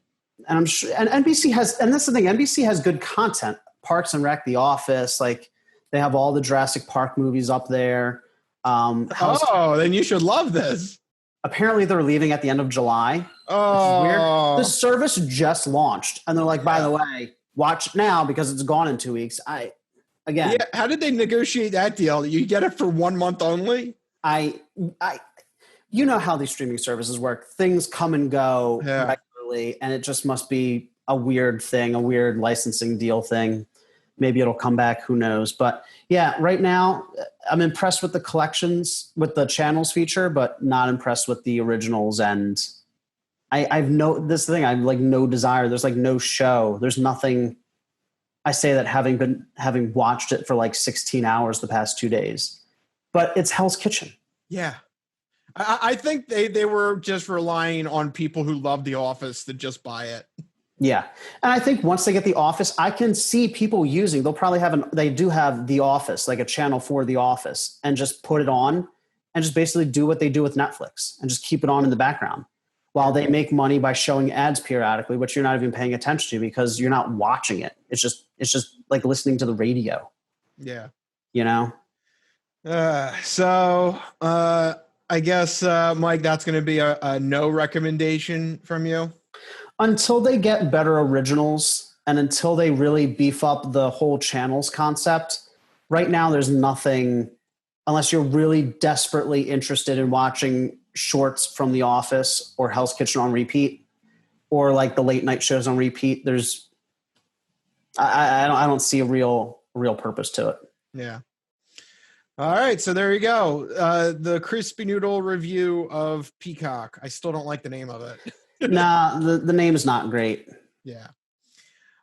Speaker 2: I'm sure, and NBC has, and that's the thing, NBC has good content. Parks and Rec, The Office, like they have all the Jurassic Park movies up there.
Speaker 1: Then you should love this.
Speaker 2: Apparently they're leaving at the end of July.
Speaker 1: Oh,
Speaker 2: which is weird. The service just launched, and they're like, by the way, watch it now because it's gone in 2 weeks.
Speaker 1: How did they negotiate that deal? You get it for 1 month only?
Speaker 2: You know how these streaming services work. Things come and go regularly, and it just must be a weird thing, a weird licensing deal thing. Maybe it'll come back. Who knows? But yeah, right now I'm impressed with the collections, with the channels feature, but not impressed with the originals. And I've like no desire. There's like no show. There's nothing. I say that having watched it for like 16 hours the past 2 days, but it's Hell's Kitchen.
Speaker 1: Yeah. I think they were just relying on people who love The Office to just buy it.
Speaker 2: Yeah. And I think once they get The Office, I can see people using, they do have The Office, like a channel for The Office, and just put it on and just basically do what they do with Netflix and just keep it on in the background while they make money by showing ads periodically, which you're not even paying attention to because you're not watching it. It's just like listening to the radio.
Speaker 1: Yeah.
Speaker 2: You know?
Speaker 1: I guess, Mike, that's going to be a no recommendation from you.
Speaker 2: Until they get better originals and until they really beef up the whole channels concept, right now there's nothing, unless you're really desperately interested in watching shorts from The Office or Hell's Kitchen on repeat or like the late night shows on repeat. I don't see a real purpose to it.
Speaker 1: Yeah. All right, so there you go. The Crispy Noodle review of Peacock. I still don't like the name of it.
Speaker 2: Nah, the name is not great.
Speaker 1: Yeah.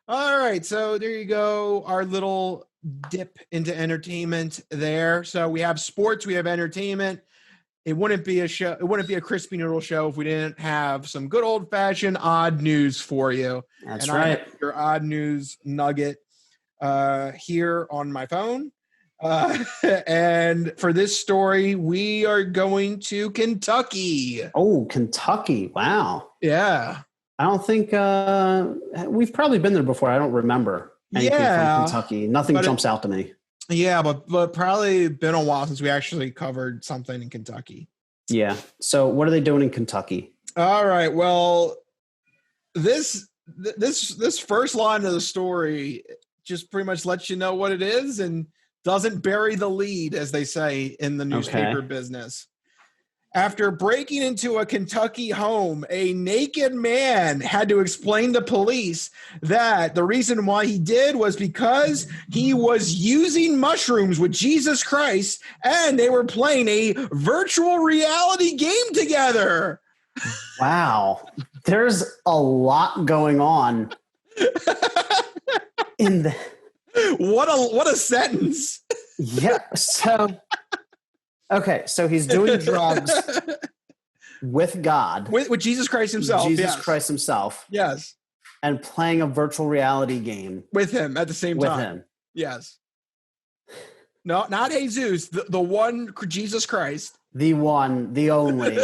Speaker 1: All right, so there you go. Our little dip into entertainment there. So we have sports, we have entertainment. It wouldn't be a show. It wouldn't be a Crispy Noodle show if we didn't have some good old fashioned odd news for you.
Speaker 2: That's right.
Speaker 1: I have your odd news nugget here on my phone. And for this story, we are going to Kentucky.
Speaker 2: Oh, Kentucky. Wow.
Speaker 1: Yeah.
Speaker 2: I don't think we've probably been there before. I don't remember anything from Kentucky. Nothing jumps out to me.
Speaker 1: Yeah, but probably been a while since we actually covered something in Kentucky.
Speaker 2: Yeah. So what are they doing in Kentucky?
Speaker 1: All right. Well, this first line of the story just pretty much lets you know what it is and doesn't bury the lead, as they say in the newspaper business. After breaking into a Kentucky home, a naked man had to explain to police that the reason why he did was because he was using mushrooms with Jesus Christ and they were playing a virtual reality game together.
Speaker 2: Wow. There's a lot going on in the...
Speaker 1: What a sentence.
Speaker 2: Yeah. So he's doing drugs with God.
Speaker 1: With Jesus Christ himself.
Speaker 2: Christ himself.
Speaker 1: Yes.
Speaker 2: And playing a virtual reality game.
Speaker 1: With him at the same time.
Speaker 2: With him.
Speaker 1: Yes. No, not Jesus. The one Jesus Christ.
Speaker 2: The one, the only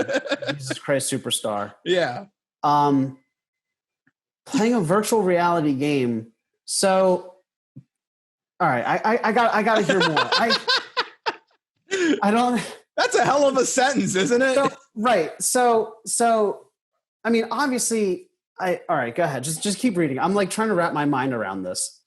Speaker 2: Jesus Christ superstar.
Speaker 1: Yeah.
Speaker 2: Playing a virtual reality game. So... All right, I got to hear more. I don't.
Speaker 1: That's a hell of a sentence, isn't it?
Speaker 2: Right. So, I mean, obviously, all right, go ahead. Just keep reading. I'm like trying to wrap my mind around this.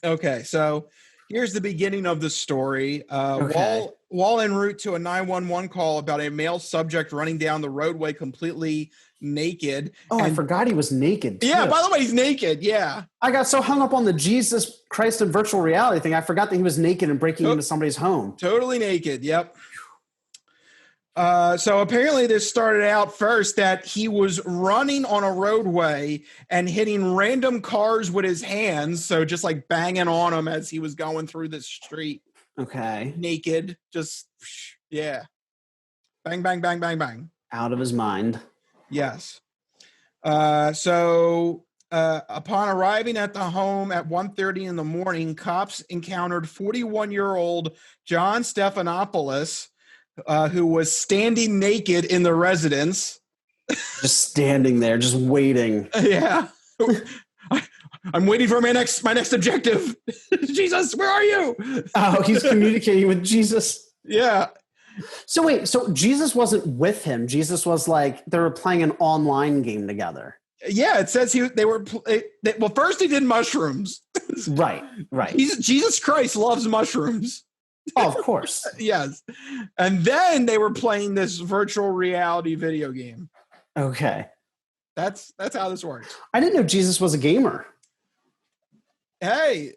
Speaker 1: Okay, so here's the beginning of the story.
Speaker 2: Okay.
Speaker 1: While en route to a 911 call about a male subject running down the roadway completely naked.
Speaker 2: Oh, I forgot he was naked, too.
Speaker 1: Yeah, by the way, he's naked. Yeah.
Speaker 2: I got so hung up on the Jesus Christ and virtual reality thing, I forgot that he was naked and breaking into somebody's home.
Speaker 1: Totally naked. Yep. So apparently this started out first that he was running on a roadway and hitting random cars with his hands. So just like banging on them as he was going through the street.
Speaker 2: Okay.
Speaker 1: Naked. Just, yeah. Bang, bang, bang, bang, bang.
Speaker 2: Out of his mind.
Speaker 1: Yes. So upon arriving at the home at 1:30 in the morning, cops encountered 41-year-old John Stephanopoulos, who was standing naked in the residence.
Speaker 2: Just standing there, just waiting.
Speaker 1: Yeah. I'm waiting for my next objective. Jesus, where are you?
Speaker 2: Oh, he's communicating with Jesus.
Speaker 1: Yeah.
Speaker 2: So wait, so Jesus wasn't with him. Jesus was like, they were playing an online game together.
Speaker 1: Yeah, it says well, first he did mushrooms.
Speaker 2: Right.
Speaker 1: Jesus Christ loves mushrooms.
Speaker 2: Oh, of course.
Speaker 1: Yes. And then they were playing this virtual reality video game.
Speaker 2: Okay.
Speaker 1: That's how this works.
Speaker 2: I didn't know Jesus was a gamer.
Speaker 1: Hey,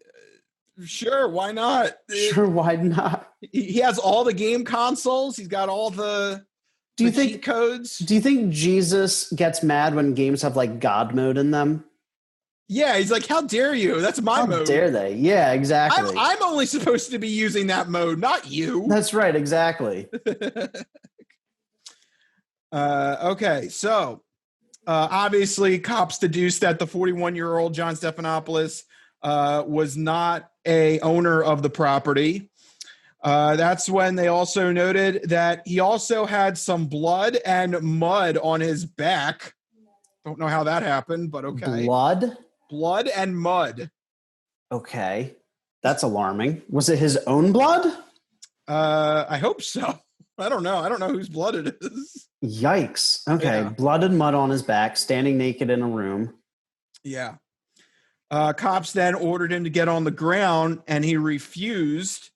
Speaker 1: sure, why not?
Speaker 2: Sure, why not?
Speaker 1: He has all the game consoles. He's got all the cheat codes.
Speaker 2: Do you think Jesus gets mad when games have like God mode in them?
Speaker 1: Yeah, he's like, how dare you? That's my mode.
Speaker 2: How dare they? Yeah, exactly.
Speaker 1: I'm only supposed to be using that mode, not you.
Speaker 2: That's right, exactly.
Speaker 1: Okay, so obviously cops deduced that the 41-year-old John Stephanopoulos was not a owner of the property. That's when they also noted that he also had some blood and mud on his back. Don't know how that happened, but okay. Blood and mud.
Speaker 2: Okay. That's alarming. Was it his own blood?
Speaker 1: I hope so. I don't know. I don't know whose blood it is.
Speaker 2: Yikes. Okay.
Speaker 1: Yeah.
Speaker 2: Blood and mud on his back, standing naked in a room.
Speaker 1: Yeah. Cops then ordered him to get on the ground, and he refused.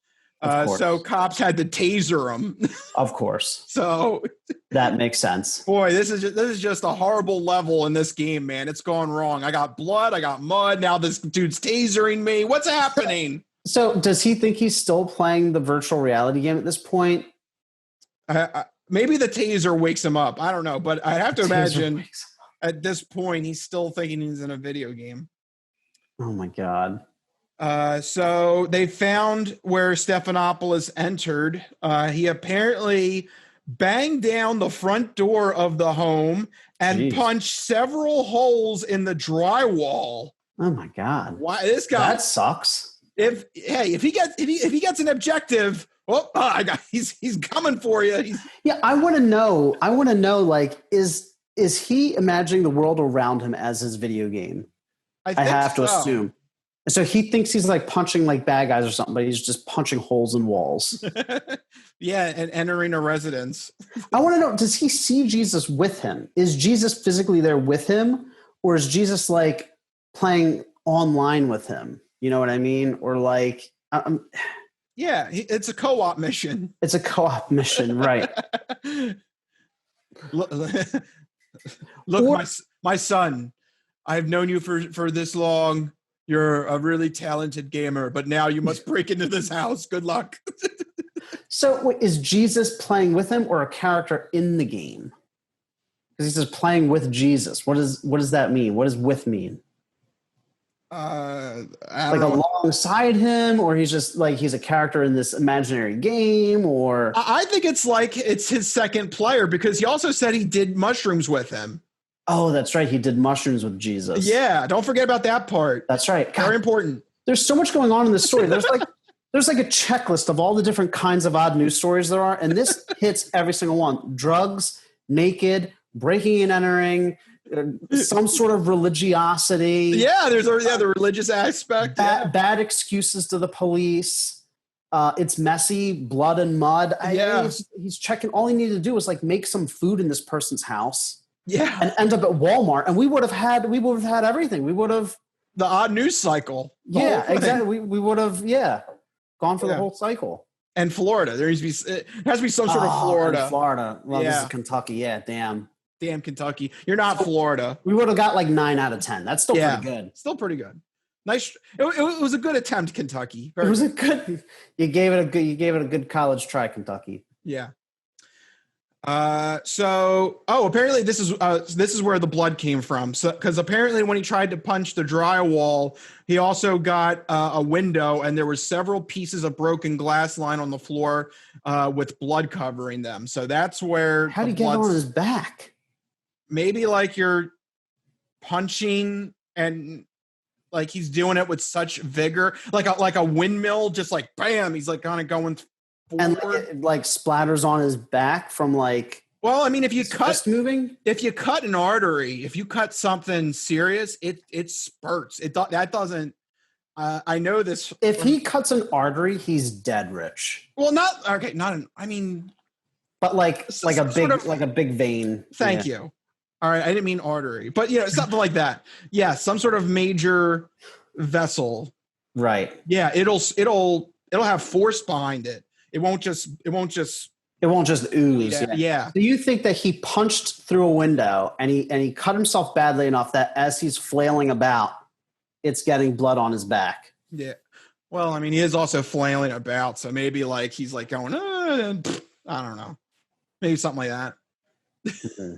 Speaker 1: So cops had to taser him.
Speaker 2: Of course.
Speaker 1: So
Speaker 2: that makes sense.
Speaker 1: Boy, this is just a horrible level in this game, man. It's gone wrong. I got blood. I got mud. Now this dude's tasering me. What's happening?
Speaker 2: So does he think he's still playing the virtual reality game at this point?
Speaker 1: Maybe the taser wakes him up. I don't know, but I have to imagine at this point he's still thinking he's in a video game.
Speaker 2: Oh my God.
Speaker 1: So they found where Stephanopoulos entered. He apparently banged down the front door of the home and punched several holes in the drywall.
Speaker 2: Oh my God.
Speaker 1: Why this guy?
Speaker 2: That sucks.
Speaker 1: If he gets an objective, he's coming for you.
Speaker 2: I want to know. Like, is he imagining the world around him as his video game? I have to assume. So he thinks he's like punching like bad guys or something, but he's just punching holes in walls.
Speaker 1: Yeah, and entering a residence.
Speaker 2: I want to know, does he see Jesus with him? Is Jesus physically there with him? Or is Jesus like playing online with him? You know what I mean? Or like...
Speaker 1: yeah, it's a co-op mission.
Speaker 2: It's a co-op mission, right.
Speaker 1: Look, my son, I've known you for this long. You're a really talented gamer, but now you must break into this house. Good luck.
Speaker 2: So is Jesus playing with him or a character in the game? Because he says playing with Jesus. What does that mean? What does with mean?
Speaker 1: Like
Speaker 2: alongside him, or he's just like he's a character in this imaginary game, or
Speaker 1: I think it's like it's his second player because he also said he did mushrooms with him.
Speaker 2: Oh, that's right. He did mushrooms with Jesus.
Speaker 1: Yeah, don't forget about that part.
Speaker 2: That's right. God,
Speaker 1: very important.
Speaker 2: There's so much going on in this story. There's like a checklist of all the different kinds of odd news stories there are, and this hits every single one. Drugs, naked, breaking and entering, some sort of religiosity.
Speaker 1: Yeah, there's the religious aspect.
Speaker 2: Bad excuses to the police. It's messy, blood and mud. He's checking. All he needed to do was like make some food in this person's house.
Speaker 1: Yeah.
Speaker 2: And end up at Walmart, and we would have had everything. We would have
Speaker 1: the odd news cycle.
Speaker 2: Yeah, exactly. We would have gone for the whole cycle.
Speaker 1: And Florida, there has to be some sort of Florida.
Speaker 2: Florida. Well, this is Kentucky. Yeah, damn
Speaker 1: Kentucky. You're not Florida.
Speaker 2: We would have got like 9 out of 10. That's still pretty good.
Speaker 1: Still pretty good. Nice. It was a good attempt, Kentucky.
Speaker 2: It was a good. You gave it a good college try, Kentucky.
Speaker 1: Yeah. Apparently this is where the blood came from. So, because apparently when he tried to punch the drywall, he also got a window, and there were several pieces of broken glass lying on the floor with blood covering them. So that's where.
Speaker 2: How did he get on his back?
Speaker 1: Maybe like you're punching and like he's doing it with such vigor, like a windmill, just like bam. He's like kind of going.
Speaker 2: And like splatters on his back from like.
Speaker 1: Well, I mean, if you cut an artery, if you cut something serious, it spurts. That doesn't. I know this.
Speaker 2: If he cuts an artery, he's dead, Rich.
Speaker 1: Well, not okay. I mean,
Speaker 2: but like a big vein.
Speaker 1: Thank you. All right, I didn't mean artery, but something like that. Yeah, some sort of major vessel.
Speaker 2: Right.
Speaker 1: Yeah, it'll have force behind it. It won't just
Speaker 2: ooze.
Speaker 1: Yeah.
Speaker 2: Do you think that he punched through a window and he cut himself badly enough that as he's flailing about, it's getting blood on his back?
Speaker 1: Yeah. Well, I mean, he is also flailing about, so maybe like he's like going, I don't know, maybe something like that.
Speaker 2: Mm-hmm.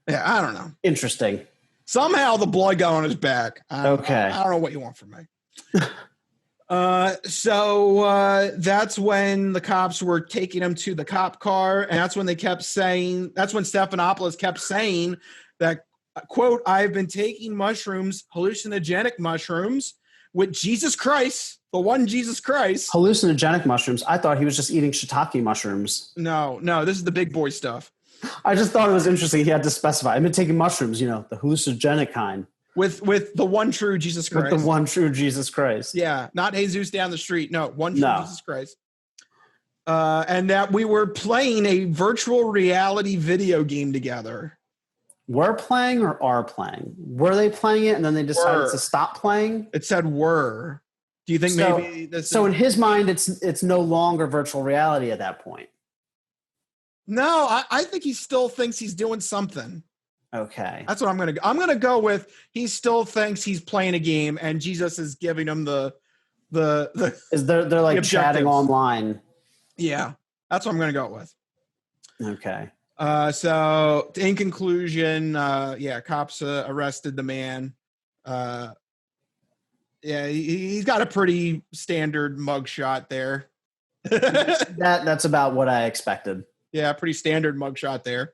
Speaker 1: Yeah, I don't know.
Speaker 2: Interesting.
Speaker 1: Somehow the blood got on his back. I don't know what you want from me. So that's when the cops were taking him to the cop car, and that's when Stephanopoulos kept saying that, quote, "I've been taking mushrooms, hallucinogenic mushrooms, with Jesus Christ, the one Jesus Christ."
Speaker 2: Hallucinogenic mushrooms? I thought he was just eating shiitake mushrooms.
Speaker 1: No, this is the big boy stuff.
Speaker 2: I just thought it was interesting. He had to specify. I've been taking mushrooms, the hallucinogenic kind.
Speaker 1: With the one true Jesus Christ.
Speaker 2: With the one true Jesus Christ.
Speaker 1: Yeah, not Jesus down the street. No, one true Jesus Christ. And that we were playing a virtual reality video game together.
Speaker 2: Were playing or are playing? Were they playing it and then they decided to stop playing?
Speaker 1: It said were. Do you think maybe this?
Speaker 2: So in his mind, it's no longer virtual reality at that point.
Speaker 1: No, I think he still thinks he's doing something.
Speaker 2: Okay.
Speaker 1: That's what I'm going to go with. He still thinks he's playing a game, and Jesus is giving him the
Speaker 2: they're like chatting online.
Speaker 1: Yeah. That's what I'm going to go with.
Speaker 2: Okay.
Speaker 1: So in conclusion, cops arrested the man. He's got a pretty standard mugshot there.
Speaker 2: That's about what I expected.
Speaker 1: Yeah, pretty standard mugshot there.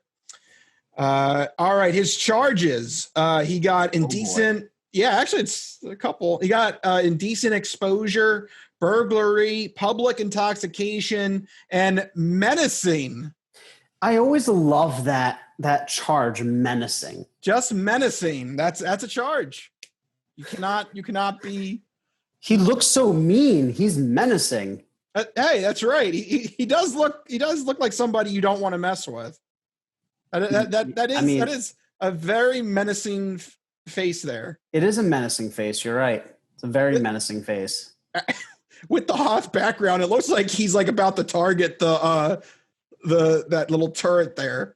Speaker 1: All right, his charges. He got indecent. Actually, it's a couple. He got indecent exposure, burglary, public intoxication, and menacing. I
Speaker 2: always love that charge, menacing.
Speaker 1: Just menacing. That's a charge. You cannot be.
Speaker 2: He looks so mean. He's menacing.
Speaker 1: Hey, that's right. He does look like somebody you don't want to mess with. That is a very menacing face there.
Speaker 2: It is a menacing face. You're right. It's a very menacing face.
Speaker 1: With the Hoth background, it looks like he's like about to target that little turret there.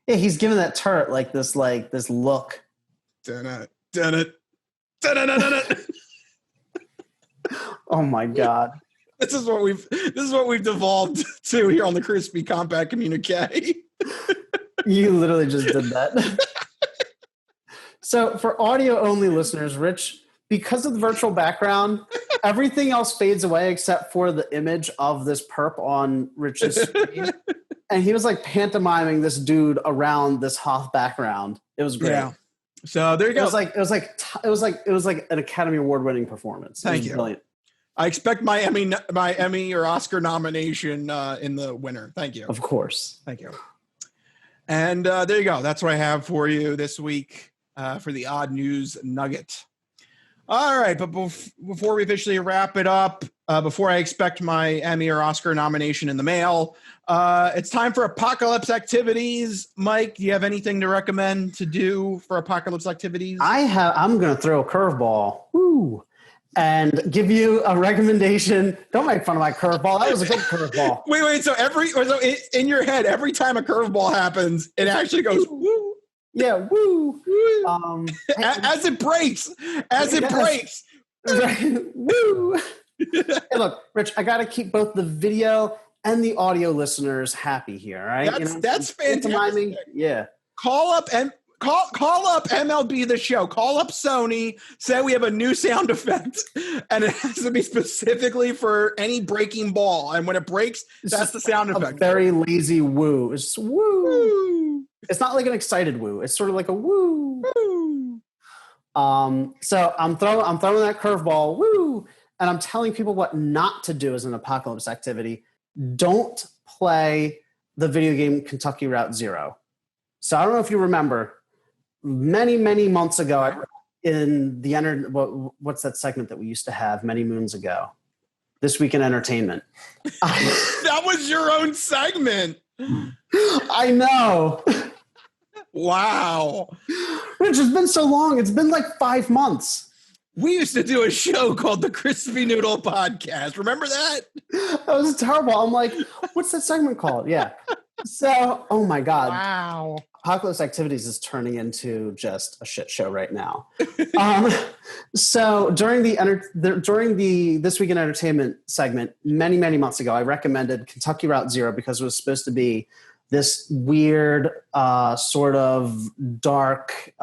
Speaker 2: Yeah, he's giving that turret like this look.
Speaker 1: Dun it.
Speaker 2: Oh my God.
Speaker 1: This is what we've devolved to here on the Crispy Compact Communiqué.
Speaker 2: You literally just did that. So for audio only listeners, Rich, because of the virtual background, everything else fades away except for the image of this perp on Rich's screen. And he was like pantomiming this dude around this Hoth background. It was great. Yeah.
Speaker 1: So there you go.
Speaker 2: It was like an Academy Award winning performance.
Speaker 1: Thank you. Brilliant. I expect my Emmy or Oscar nomination in the winner. Thank you.
Speaker 2: Of course.
Speaker 1: Thank you. And there you go. That's what I have for you this week for the odd news nugget. All right, but before we officially wrap it up, before I expect my Emmy or Oscar nomination in the mail. It's time for apocalypse activities. Mike, do you have anything to recommend to do for apocalypse activities?
Speaker 2: I'm going to throw a curveball. Woo. And give you a recommendation. Don't make fun of my curveball. That was a good curveball.
Speaker 1: Wait. So in your head, every time a curvewoo happens, it actually goes woo.
Speaker 2: Yeah, woo.
Speaker 1: As it breaks. It breaks.
Speaker 2: Right. Woo. Hey, look, Rich, I got to keep both the video and the audio listeners happy here. All right.
Speaker 1: That's fantastic.
Speaker 2: Yeah.
Speaker 1: Call up MLB The Show. Call up Sony. Say we have a new sound effect, and it has to be specifically for any breaking ball. And when it breaks, that's the sound effect.
Speaker 2: A very lazy woo. It's just woo. It's not like an excited woo. It's sort of like a woo. So I'm throwing that curveball. Woo. And I'm telling people what not to do as an apocalypse activity. Don't play the video game Kentucky Route Zero. So I don't know if you remember, many, many months ago in the what's that segment that we used to have many moons ago? This Week in Entertainment.
Speaker 1: That was your own segment.
Speaker 2: I know.
Speaker 1: Wow.
Speaker 2: Rich, it's been so long. It's been like 5 months.
Speaker 1: We used to do a show called the Crispy Noodle Podcast. Remember that?
Speaker 2: That was terrible. I'm like, what's that segment called? Yeah. So, oh my God.
Speaker 1: Wow.
Speaker 2: Apocalypse Activities is turning into just a shit show right now. So during the This Week in Entertainment segment, many, many months ago, I recommended Kentucky Route Zero because it was supposed to be this weird sort of dark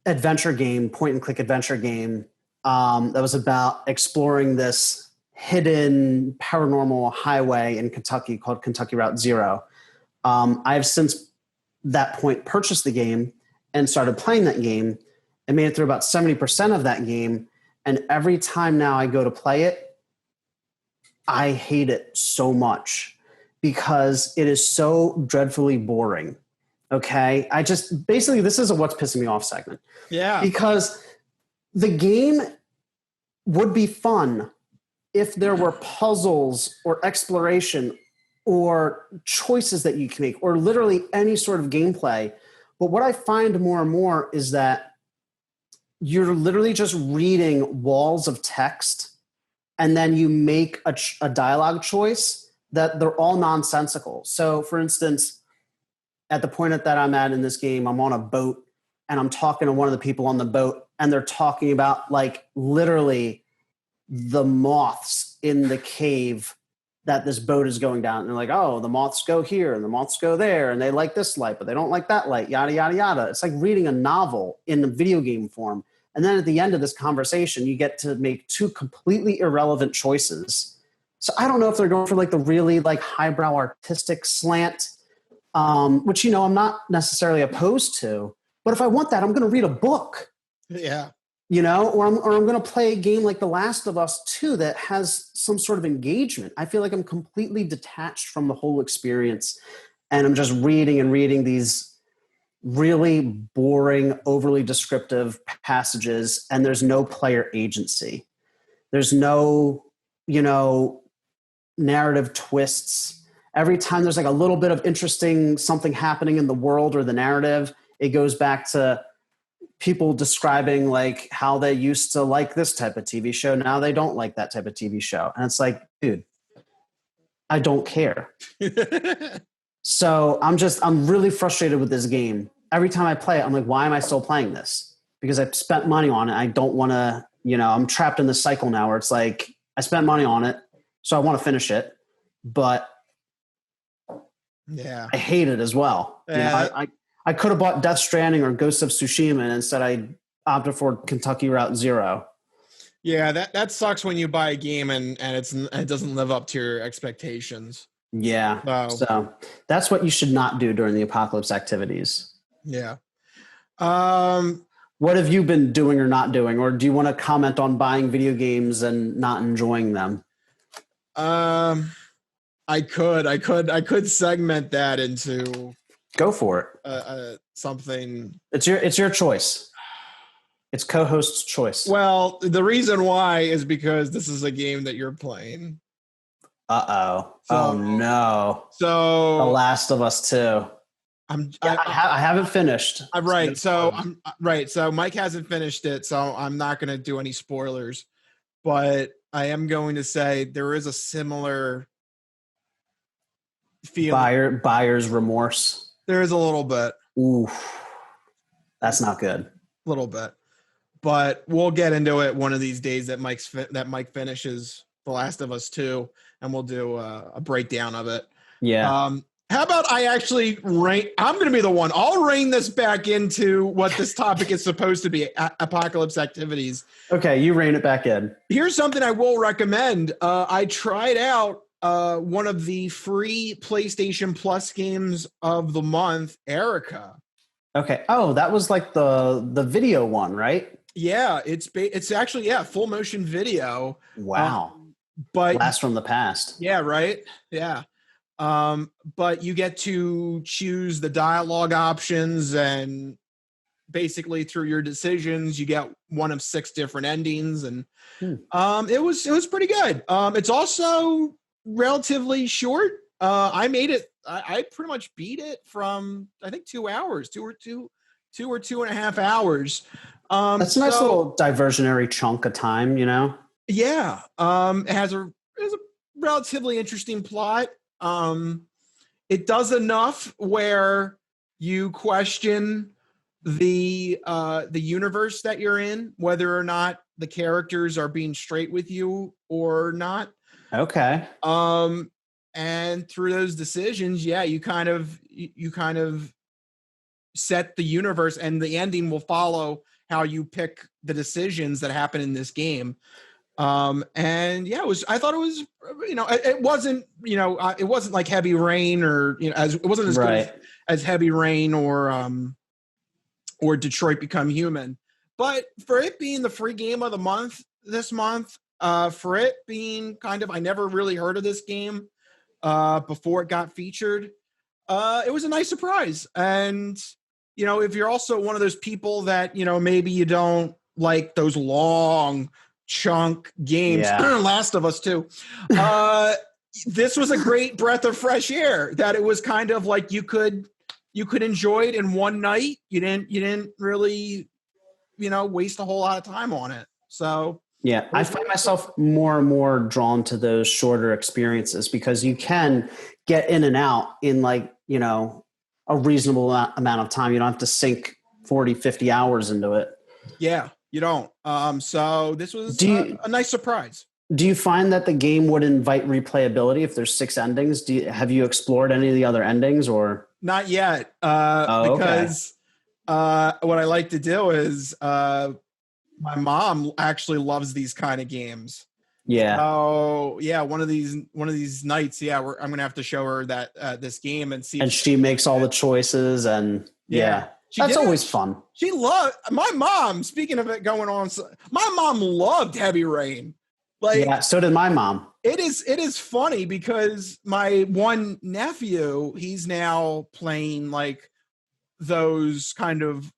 Speaker 2: adventure game, point-and-click adventure game that was about exploring this hidden paranormal highway in Kentucky called Kentucky Route Zero. I've since that point purchased the game and started playing that game and made it through about 70% of that game. And every time now I go to play it, I hate it so much because it is so dreadfully boring. Okay. Basically this is a what's pissing me off segment.
Speaker 1: Yeah.
Speaker 2: Because the game would be fun if there were puzzles or exploration or choices that you can make or literally any sort of gameplay. But what I find more and more is that you're literally just reading walls of text and then you make a dialogue choice that they're all nonsensical. So for instance, at the point that I'm at in this game, I'm on a boat and I'm talking to one of the people on the boat and they're talking about like literally the moths in the cave that this boat is going down. And they're like, oh, the moths go here and the moths go there and they like this light, but they don't like that light, yada, yada, yada. It's like reading a novel in a video game form. And then at the end of this conversation, you get to make two completely irrelevant choices. So I don't know if they're going for like the really like highbrow artistic slant, which, you know, I'm not necessarily opposed to, but if I want that, I'm going to read a book.
Speaker 1: Yeah.
Speaker 2: You know, or I'm going to play a game like The Last of Us 2 that has some sort of engagement. I feel like I'm completely detached from the whole experience and I'm just reading these really boring, overly descriptive passages and there's no player agency. There's no, you know, narrative twists. Every time there's like a little bit of interesting something happening in the world or the narrative, it goes back to people describing like how they used to like this type of TV show. Now they don't like that type of TV show. And it's like, dude, I don't care. So I'm really frustrated with this game. Every time I play it, I'm like, why am I still playing this? Because I spent money on it. I don't want to, you know, I'm trapped in this cycle now where it's like, I spent money on it, so I want to finish it, but
Speaker 1: yeah,
Speaker 2: I hate it as well. You know, I could have bought Death Stranding or Ghost of Tsushima and instead I opted for Kentucky Route Zero.
Speaker 1: Yeah, that sucks when you buy a game and it doesn't live up to your expectations.
Speaker 2: Yeah. So that's what you should not do during the apocalypse activities.
Speaker 1: Yeah.
Speaker 2: What have you been doing or not doing? Or do you want to comment on buying video games and not enjoying them?
Speaker 1: I could segment that into
Speaker 2: go for it.
Speaker 1: Something.
Speaker 2: It's your choice. It's co-host's choice.
Speaker 1: Well, the reason why is because this is a game that you're playing.
Speaker 2: Uh-oh.
Speaker 1: So,
Speaker 2: oh, no. The
Speaker 1: So
Speaker 2: Last of Us 2. I haven't finished.
Speaker 1: I'm right. So I'm right. So Mike hasn't finished it, so I'm not going to do any spoilers. But I am going to say there is a similar feeling.
Speaker 2: Buyer's remorse.
Speaker 1: There is a little bit.
Speaker 2: Ooh, that's not good.
Speaker 1: A little bit. But we'll get into it one of these days that Mike finishes The Last of Us 2, and we'll do a breakdown of it.
Speaker 2: Yeah.
Speaker 1: How about I actually I'm going to be the one. I'll rein this back into what this topic is supposed to be, apocalypse activities.
Speaker 2: Okay, you rein it back in.
Speaker 1: Here's something I will recommend. I tried out one of the free PlayStation Plus games of the month, Erica.
Speaker 2: Okay. Oh, that was like the video one, right?
Speaker 1: Yeah, it's actually full motion video.
Speaker 2: Wow.
Speaker 1: But
Speaker 2: Blast from the past.
Speaker 1: Yeah, right. Yeah. But you get to choose the dialogue options, and basically through your decisions, you get one of 6 different endings, and it was pretty good. It's also relatively short. I made it. I pretty much beat it from I think 2 hours, 2.5 hours.
Speaker 2: That's a nice little diversionary chunk of time, you know?
Speaker 1: Yeah. It has a relatively interesting plot. It does enough where you question the universe that you're in, whether or not the characters are being straight with you or not.
Speaker 2: Okay.
Speaker 1: And through those decisions, you kind of set the universe, and the ending will follow how you pick the decisions that happen in this game. And I thought it was, it wasn't, it wasn't like Heavy Rain, or, it wasn't as good as Heavy Rain or Detroit Become Human. But for it being the free game of the month this month, for it being I never really heard of this game before it got featured. It was a nice surprise. And, if you're also one of those people that, maybe you don't like those long chunk games, Last of Us 2, this was a great breath of fresh air, that it was kind of like you could enjoy it in one night. You didn't really, waste a whole lot of time on it. So
Speaker 2: yeah, I find myself more and more drawn to those shorter experiences, because you can get in and out in a reasonable amount of time. You don't have to sink 40, 50 hours into it.
Speaker 1: Yeah, you don't. So this was a nice surprise.
Speaker 2: Do you find that the game would invite replayability if there's 6 endings? Have you explored any of the other endings, or?
Speaker 1: Not yet, because what I like to do is my mom actually loves these kind of games.
Speaker 2: Yeah.
Speaker 1: Oh, yeah. One of these nights, I'm gonna have to show her that this game and see.
Speaker 2: And she makes all the choices, and that's always fun.
Speaker 1: She loved my mom. Speaking of it going on, my mom loved Heavy Rain.
Speaker 2: So did my mom.
Speaker 1: It is funny because my one nephew, he's now playing those kind of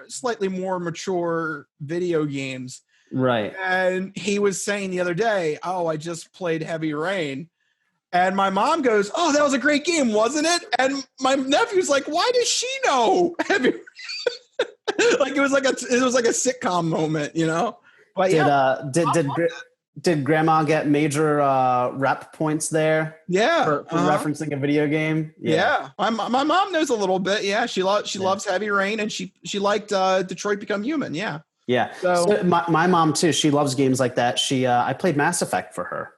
Speaker 1: slightly more mature video games.
Speaker 2: Right.
Speaker 1: And he was saying the other day, "Oh, I just played Heavy Rain." And my mom goes, "Oh, that was a great game, wasn't it?" And my nephew's like, "Why does she know Heavy Rain?" It was like a sitcom moment, But
Speaker 2: did Grandma get major rep points there?
Speaker 1: Yeah,
Speaker 2: for referencing a video game.
Speaker 1: Yeah. My mom knows a little bit. Yeah, she loves Heavy Rain, and she liked Detroit Become Human. Yeah.
Speaker 2: Yeah. So my mom too. She loves games like that. I played Mass Effect for her.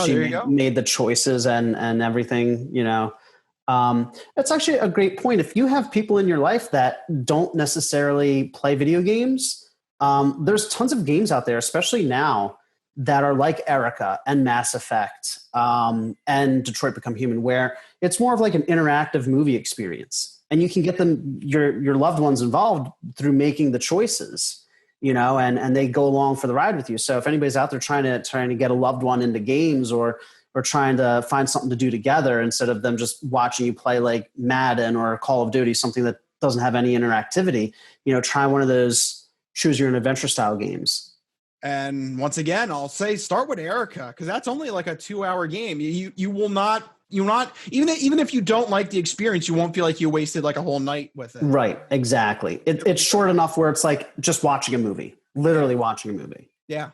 Speaker 2: She made the choices and everything. That's actually a great point. If you have people in your life that don't necessarily play video games, there's tons of games out there, especially now, that are like Erica and Mass Effect and Detroit Become Human, where it's more of like an interactive movie experience, and you can get your loved ones involved through making the choices, and they go along for the ride with you. So if anybody's out there trying to get a loved one into games, or trying to find something to do together instead of them just watching you play like Madden or Call of Duty, something that doesn't have any interactivity, try one of those choose your own adventure style games.
Speaker 1: And once again, I'll say start with Erica, because that's only like a 2-hour game. You will not, even if you don't like the experience, you won't feel like you wasted like a whole night with it.
Speaker 2: Right, exactly. It's short enough where it's like just watching a movie, literally watching a movie.
Speaker 1: Yeah.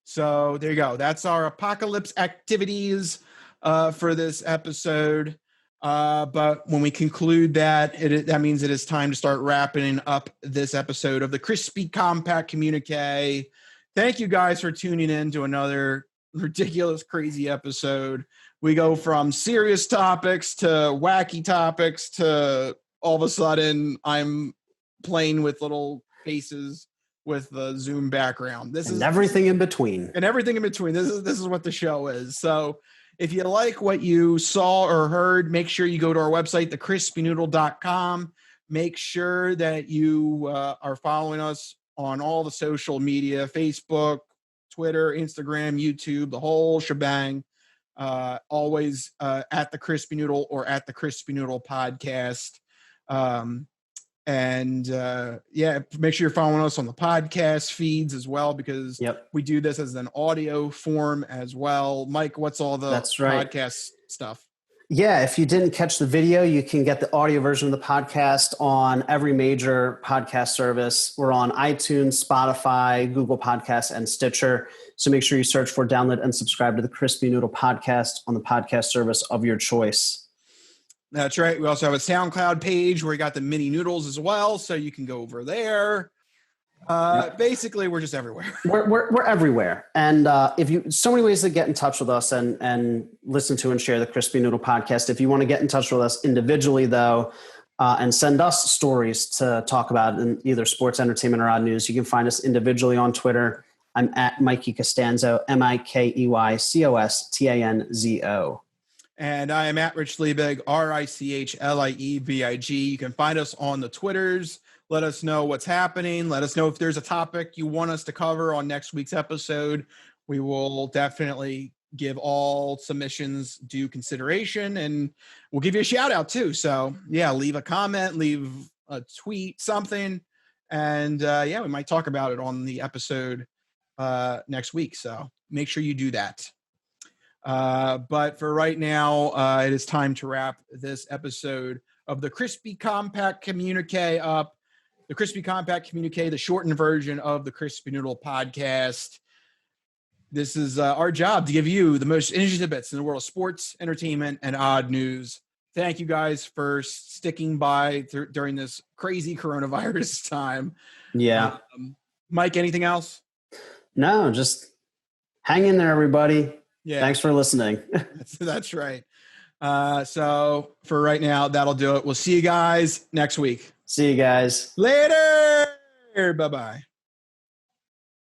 Speaker 1: So there you go. That's our apocalypse activities for this episode. But when we conclude that, that means it is time to start wrapping up this episode of the Crispy Compact Communiqué. Thank you guys for tuning in to another ridiculous, crazy episode. We go from serious topics to wacky topics to all of a sudden I'm playing with little faces with the Zoom background. This is
Speaker 2: everything in between.
Speaker 1: And everything in between. This is what the show is. So if you like what you saw or heard, make sure you go to our website, thecrispynoodle.com. Make sure that you are following us on all the social media, Facebook, Twitter, Instagram, YouTube, the whole shebang. Always at the Crispy Noodle or at the Crispy Noodle podcast. And make sure you're following us on the podcast feeds as well, because we do this as an audio form as well. Mike, what's all the podcast stuff?
Speaker 2: Yeah, if you didn't catch the video, you can get the audio version of the podcast on every major podcast service. We're on iTunes, Spotify, Google Podcasts, and Stitcher. So make sure you search for, download, and subscribe to the Crispy Noodle podcast on the podcast service of your choice.
Speaker 1: That's right. We also have a SoundCloud page where we got the mini noodles as well, so you can go over there. Basically, we're just everywhere.
Speaker 2: We're everywhere, and so many ways to get in touch with us and listen to and share the Crispy Noodle podcast. If you want to get in touch with us individually, though, and send us stories to talk about in either sports, entertainment, or odd news, you can find us individually on Twitter. I'm at Mikey Costanzo, MikeyCostanzo.
Speaker 1: And I am at Rich Liebig, RichLiebig. You can find us on the Twitters. Let us know what's happening. Let us know if there's a topic you want us to cover on next week's episode. We will definitely give all submissions due consideration, and we'll give you a shout out too. So yeah, leave a comment, leave a tweet, something. And we might talk about it on the episode next week. So make sure you do that. But for right now, it is time to wrap this episode of the Crispy Compact Communiqué up. The Crispy Compact Communiqué, the shortened version of the Crispy Noodle podcast. This is our job to give you the most interesting bits in the world of sports, entertainment, and odd news. Thank you guys for sticking by during this crazy coronavirus time.
Speaker 2: Yeah.
Speaker 1: Mike, anything else?
Speaker 2: No, just hang in there, everybody.
Speaker 1: Yeah.
Speaker 2: Thanks for listening.
Speaker 1: That's right. So for right now, that'll do it. We'll see you guys next week.
Speaker 2: See you guys.
Speaker 1: Later. Bye-bye.